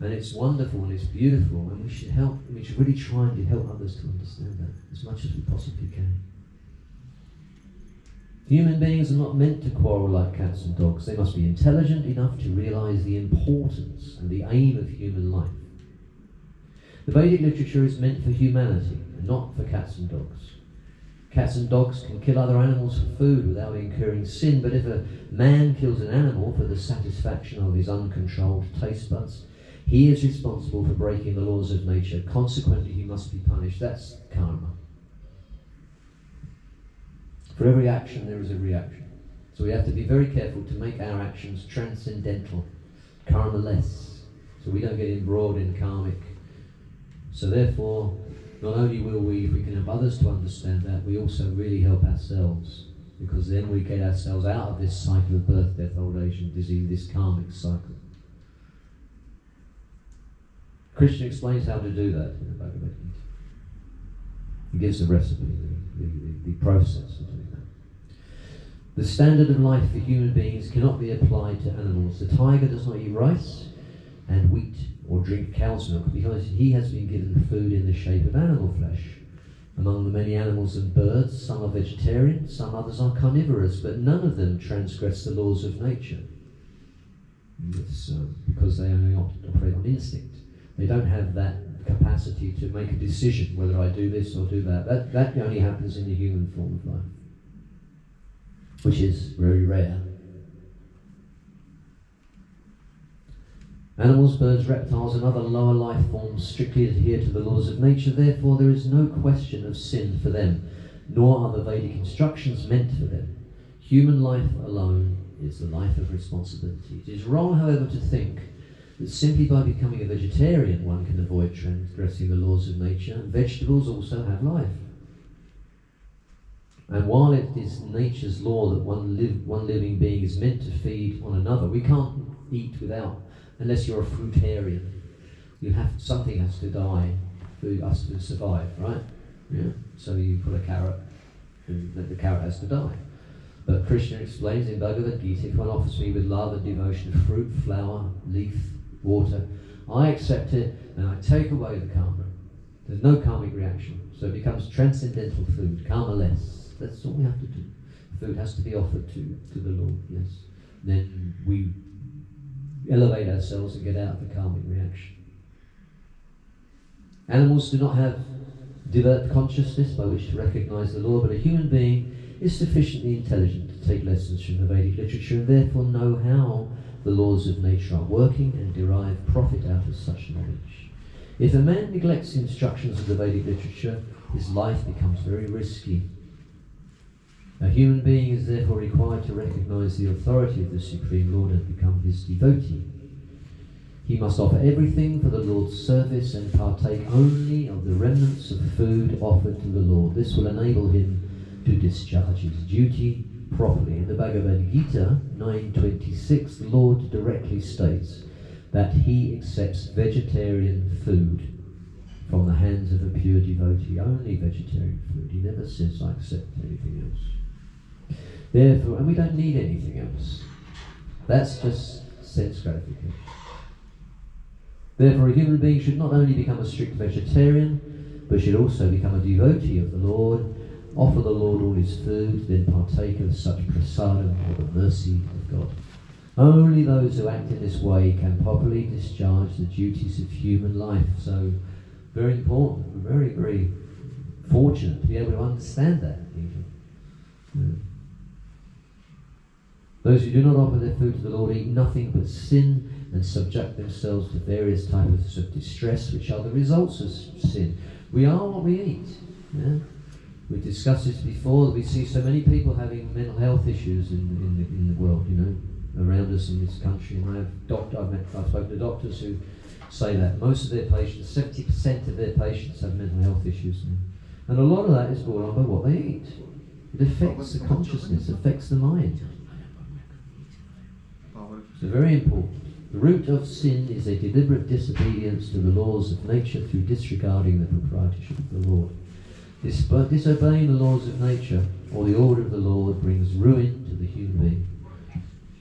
And it's wonderful and it's beautiful, and we should really try and help others to understand that as much as we possibly can. Human beings are not meant to quarrel like cats and dogs. They must be intelligent enough to realize the importance and the aim of human life. The Vedic literature is meant for humanity, and not for cats and dogs. Cats and dogs can kill other animals for food without incurring sin, but if a man kills an animal for the satisfaction of his uncontrolled taste buds, he is responsible for breaking the laws of nature. Consequently, he must be punished. That's karma. For every action, there is a reaction. So we have to be very careful to make our actions transcendental, karma-less, so we don't get embroiled in karmic. So therefore, not only will we, if we can help others to understand that, we also really help ourselves, because then we get ourselves out of this cycle of birth, death, old age, and disease, this karmic cycle. Krishna explains how to do that in the Bhagavad Gita. He gives the recipe, the process of doing that. The standard of life for human beings cannot be applied to animals. The tiger does not eat rice and wheat or drink cow's milk because he has been given food in the shape of animal flesh. Among the many animals and birds, some are vegetarian, some others are carnivorous, but none of them transgress the laws of nature. It's because they only operate on instinct. They don't have that capacity to make a decision whether I do this or do that. That only happens in the human form of life, which is very rare. Animals, birds, reptiles and other lower life forms strictly adhere to the laws of nature, therefore there is no question of sin for them, nor are the Vedic instructions meant for them. Human life alone is the life of responsibility. It is wrong, however, to think that simply by becoming a vegetarian one can avoid transgressing the laws of nature. Vegetables also have life. And while it is nature's law that one living being is meant to feed on another, we can't eat without, unless you're a fruitarian. Something has to die for us to survive, right? Yeah. So you put a carrot, and the carrot has to die. But Krishna explains in Bhagavad Gita, if one offers me with love and devotion fruit, flower, leaf, water, I accept it and I take away the karma. There's no karmic reaction, so it becomes transcendental food, karma-less. That's all we have to do. Food has to be offered to the Lord, yes. Then we elevate ourselves and get out of the karmic reaction. Animals do not have divert consciousness by which to recognize the Lord, but a human being is sufficiently intelligent to take lessons from the Vedic literature and therefore know how the laws of nature are working and derive profit out of such knowledge. If a man neglects the instructions of the Vedic literature, his life becomes very risky. A human being is therefore required to recognize the authority of the Supreme Lord and become his devotee. He must offer everything for the Lord's service and partake only of the remnants of food offered to the Lord. This will enable him to discharge his duty properly. In the Bhagavad Gita 9:26, the Lord directly states that he accepts vegetarian food from the hands of a pure devotee, only vegetarian food. He never says, I accept anything else. Therefore, and we don't need anything else. That's just sense gratification. Therefore, a human being should not only become a strict vegetarian, but should also become a devotee of the Lord, offer the Lord all his food, then partake of such prasadam, or the mercy of God. Only those who act in this way can properly discharge the duties of human life. So, very important, very, very fortunate to be able to understand that even. Those who do not offer their food to the Lord eat nothing but sin and subject themselves to various types of distress, which are the results of sin. We are what we eat. Yeah? We discussed this before. We see so many people having mental health issues in the world, you know, around us in this country. And I've spoken to doctors who say that most of their patients, 70% of their patients have mental health issues. And a lot of that is brought on by what they eat. It affects the consciousness, affects the mind. So very important. The root of sin is a deliberate disobedience to the laws of nature through disregarding the proprietorship of the Lord. Disobeying the laws of nature or the order of the Lord brings ruin to the human being.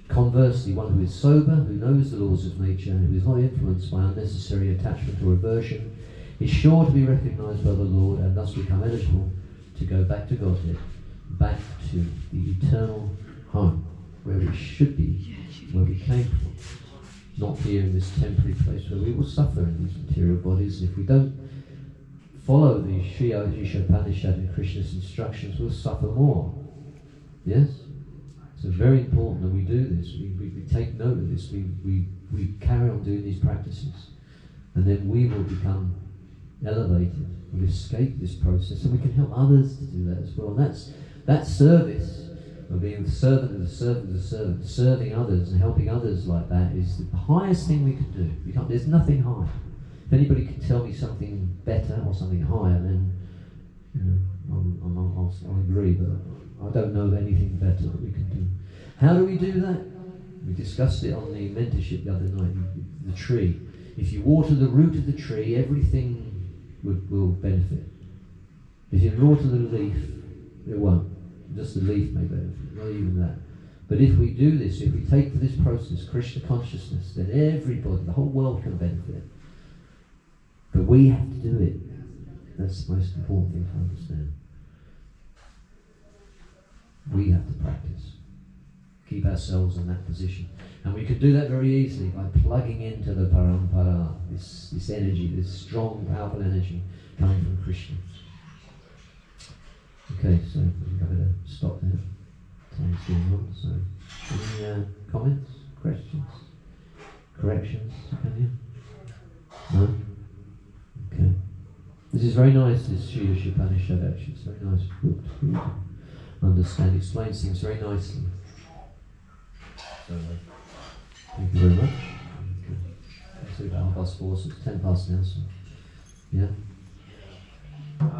Conversely, one who is sober, who knows the laws of nature, and who is not influenced by unnecessary attachment or aversion, is sure to be recognized by the Lord and thus become eligible to go back to Godhead, back to the eternal home, where we should be, where we came from. Not here in this temporary place where we will suffer in these material bodies. And if we don't follow the Isopanishad and Krishna's instructions, we'll suffer more. Yes? So it's very important that we do this. We take note of this. We carry on doing these practices. And then we will become elevated. We'll escape this process. And we can help others to do that as well. And that service of being the servant of the servant of the servant, serving others and helping others like that is the highest thing we can do. There's nothing higher. If anybody can tell me something better or something higher, then I'll agree, but I don't know of anything better that we can do. How do we do that? We discussed it on the mentorship the other night, the tree. If you water the root of the tree, everything will benefit. If you water the leaf, it won't. Just the leaf may benefit, not even that. But if we do this, if we take this process, Krishna consciousness, then everybody, the whole world can benefit. But we have to do it. That's the most important thing to understand. We have to practice. Keep ourselves in that position. And we can do that very easily by plugging into the parampara, this energy, this strong, powerful energy coming from Krishna. Okay, so I think I better stop there. Time's going on, so any comments, questions, corrections? No? Okay. This is very nice, this Isopanishad actually. It's a very nice book to understand. It explains things very nicely. So, thank you very much. It's about 4:30, so it's 10 past now, so yeah.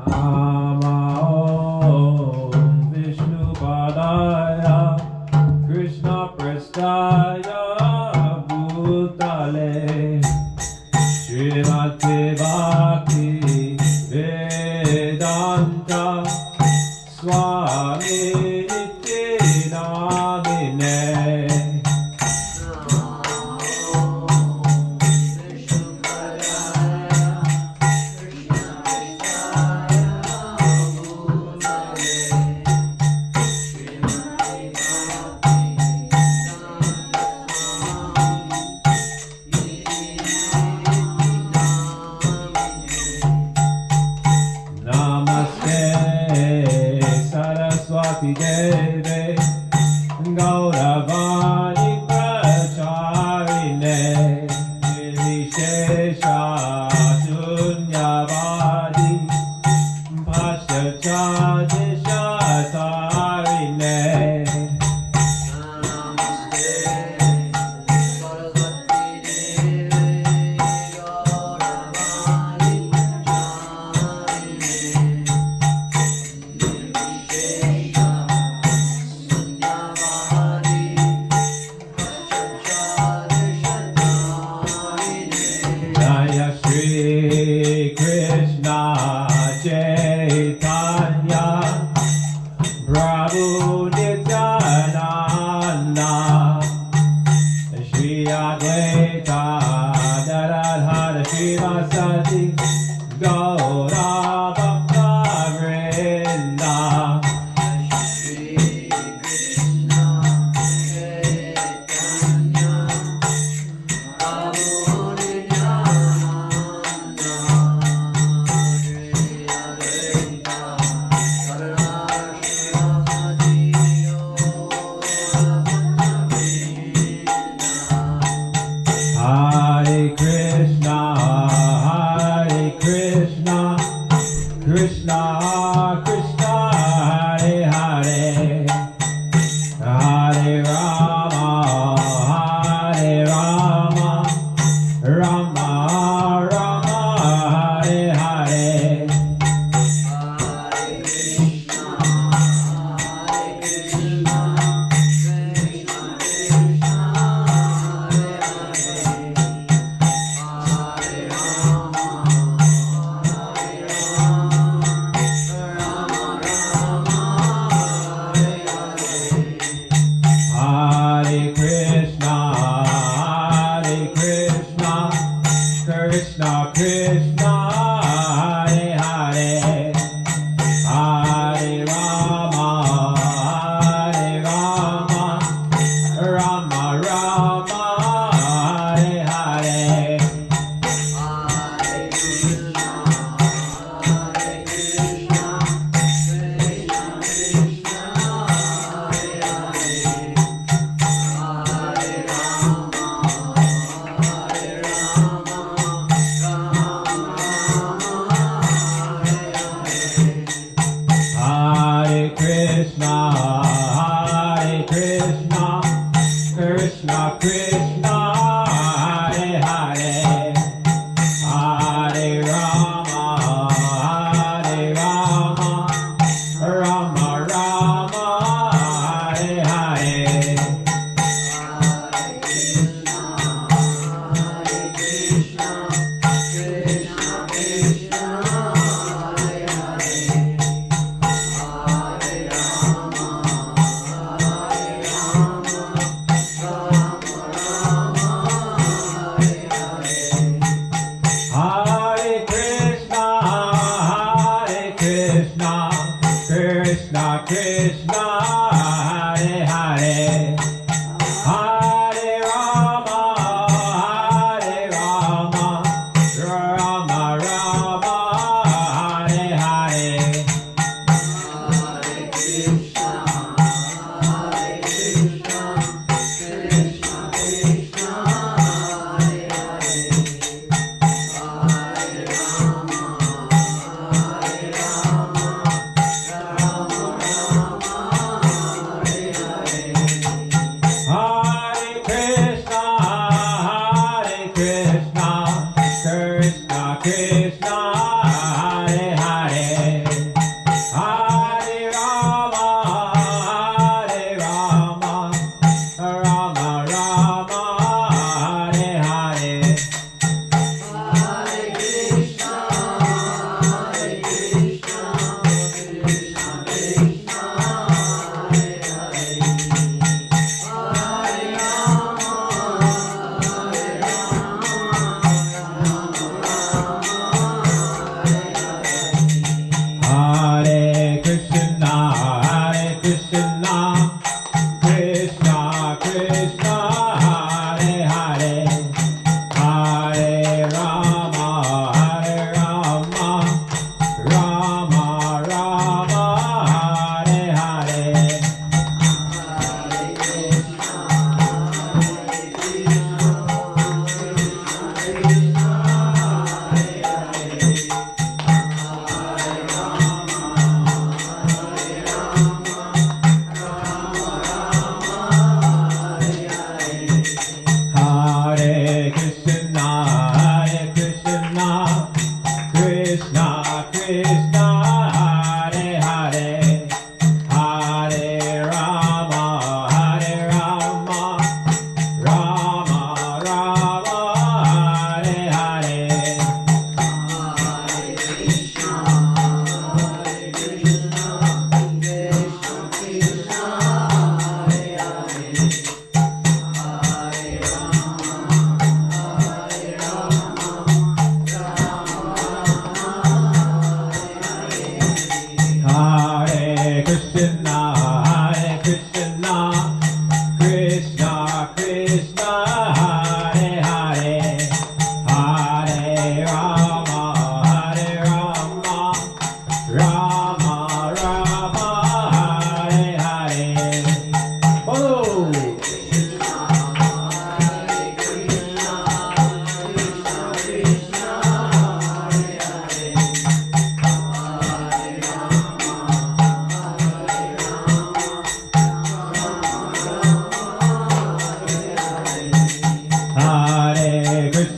Om Vishnu Padaya Krishna Prestaya Bhutale Srimati Bhakti Vedanta Swami Niti Namine Deve Gauravani Pracharine Vishesha Sunyavadi Paschacha Dishatarine Jaya Shri Radha Shiva Sati Gaura Bhakta Vrinda. Hare Krishna, Krishna Krishna, Hare Hare, Hare Rama, Rama Rama, Hare Hare. Hare Krishna, Krishna Krishna, Hare Hare, Hare Rama, Rama Rama, Hare Hare. Hare Krishna, Krishna Krishna, Hare Hare.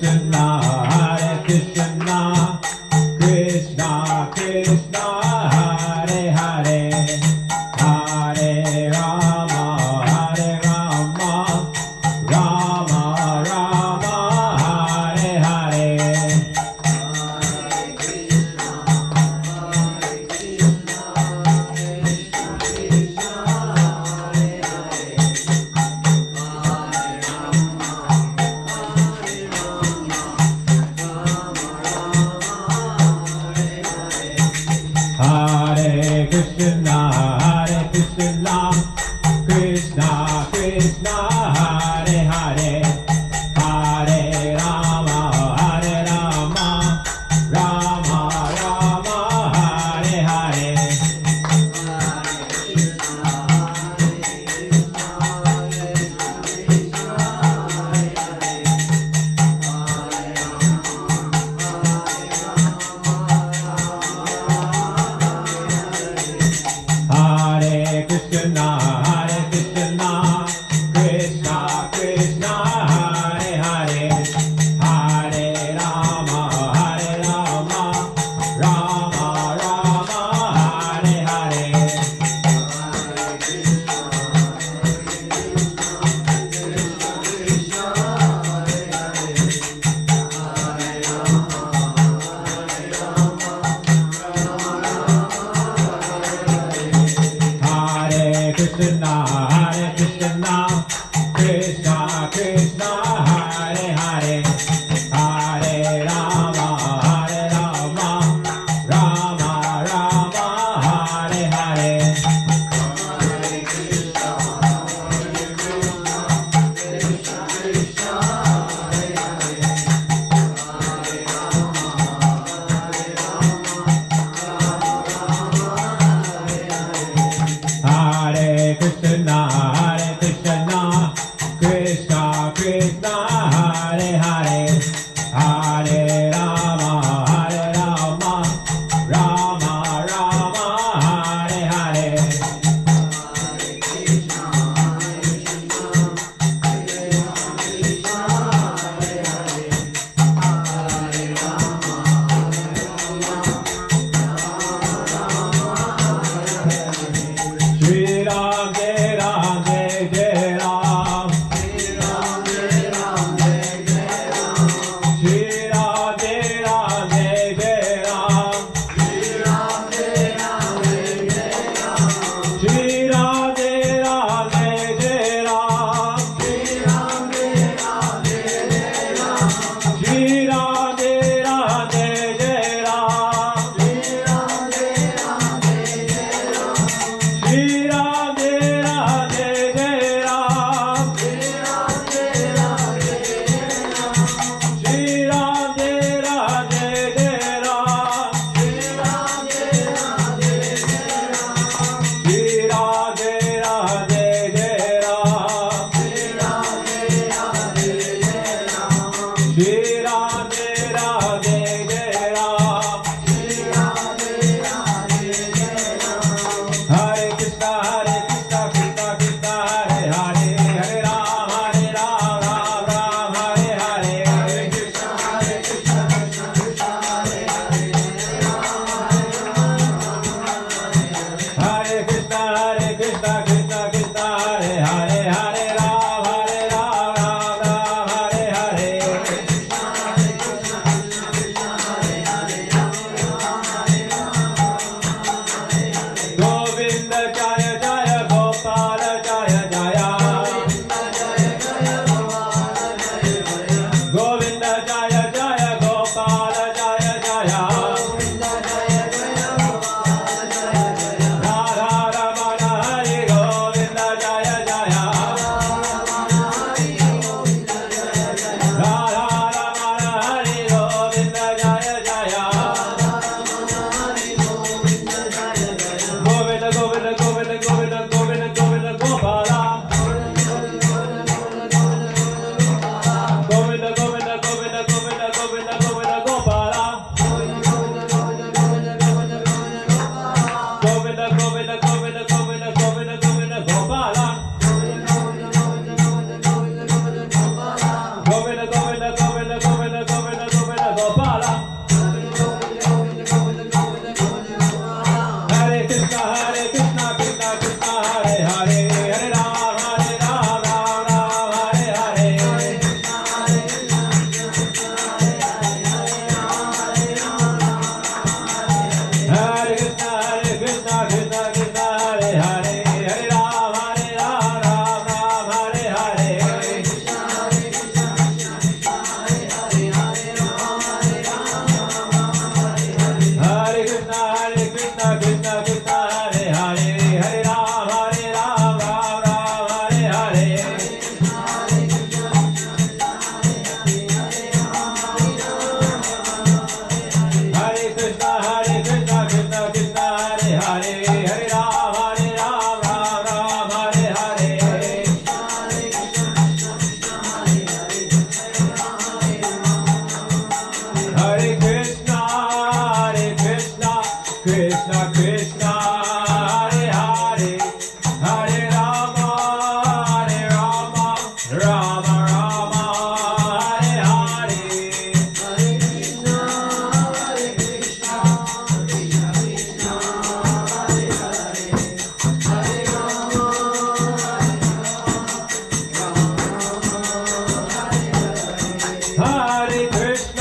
Krishna, Hare Krishna, Krishna Krishna, Hare Hare, Hare Rama, Hare Rama, Rama Rama, Hare Hare. Hare Krishna, Hare Krishna, Krishna Krishna, Hare Hare, Hare Rama, Hare Rama, Rama Rama, Hare Hare. Hare Krishna, Hare Krishna, Krishna Krishna, Hare Hare, Hare Rama, Hare Rama, Rama Rama, Hare Hare. Hare Krishna, Hare Krishna, Krishna Krishna, Hare Hare, Hare Rama, Hare Rama, Rama Rama, Hare Hare. Hare Krishna, Hare Krishna, Krishna Krishna, Hare Hare, Hare Rama, Hare Rama, Rama Rama, Hare Hare. Shri Ram, Jai Ram, Jai Jai Ram. Shri Ram, Jai Ram, Jai Jai Ram. Shri Ram, Jai Ram, Jai Jai Ram. Shri Ram, Jai Ram, Jai Jai Ram. Shri Ram, Jai Ram, Jai Jai Ram. Shri Ram, Jai Ram, Jai Jai Ram. Shri Ram, Jai Ram, Jai Jai Ram. Shri Ram, Jai Ram, Jai Jai Ram. Shri Ram, Jai Ram, Jai Jai Ram. Shri Ram, Jai Ram, Jai Jai Ram. Shri Ram, Jai Ram, Jai Jai Ram. Shri Ram, Jai Ram, Jai Jai Ram. Shri Ram, Jai Ram, Jai Jai Ram. Shri Ram, Jai Ram, Jai Jai Ram. Shri Ram, Jai Ram, Jai Jai Ram. Shri Ram, Jai Ram, Jai Jai Ram. Hare Krishna, Hare Krishna, Krishna Krishna, Hare Hare, Hare Ram, Ram Ram, Hare Hare. Hare Krishna, Hare Krishna, Krishna Krishna, Hare Hare, Hare Ram, Hare Krishna, Hare Krishna, Krishna Krishna, Hare Hare, Hare Ram, Ram Ram, Hare Hare. Hare Krishna, Hare Krishna,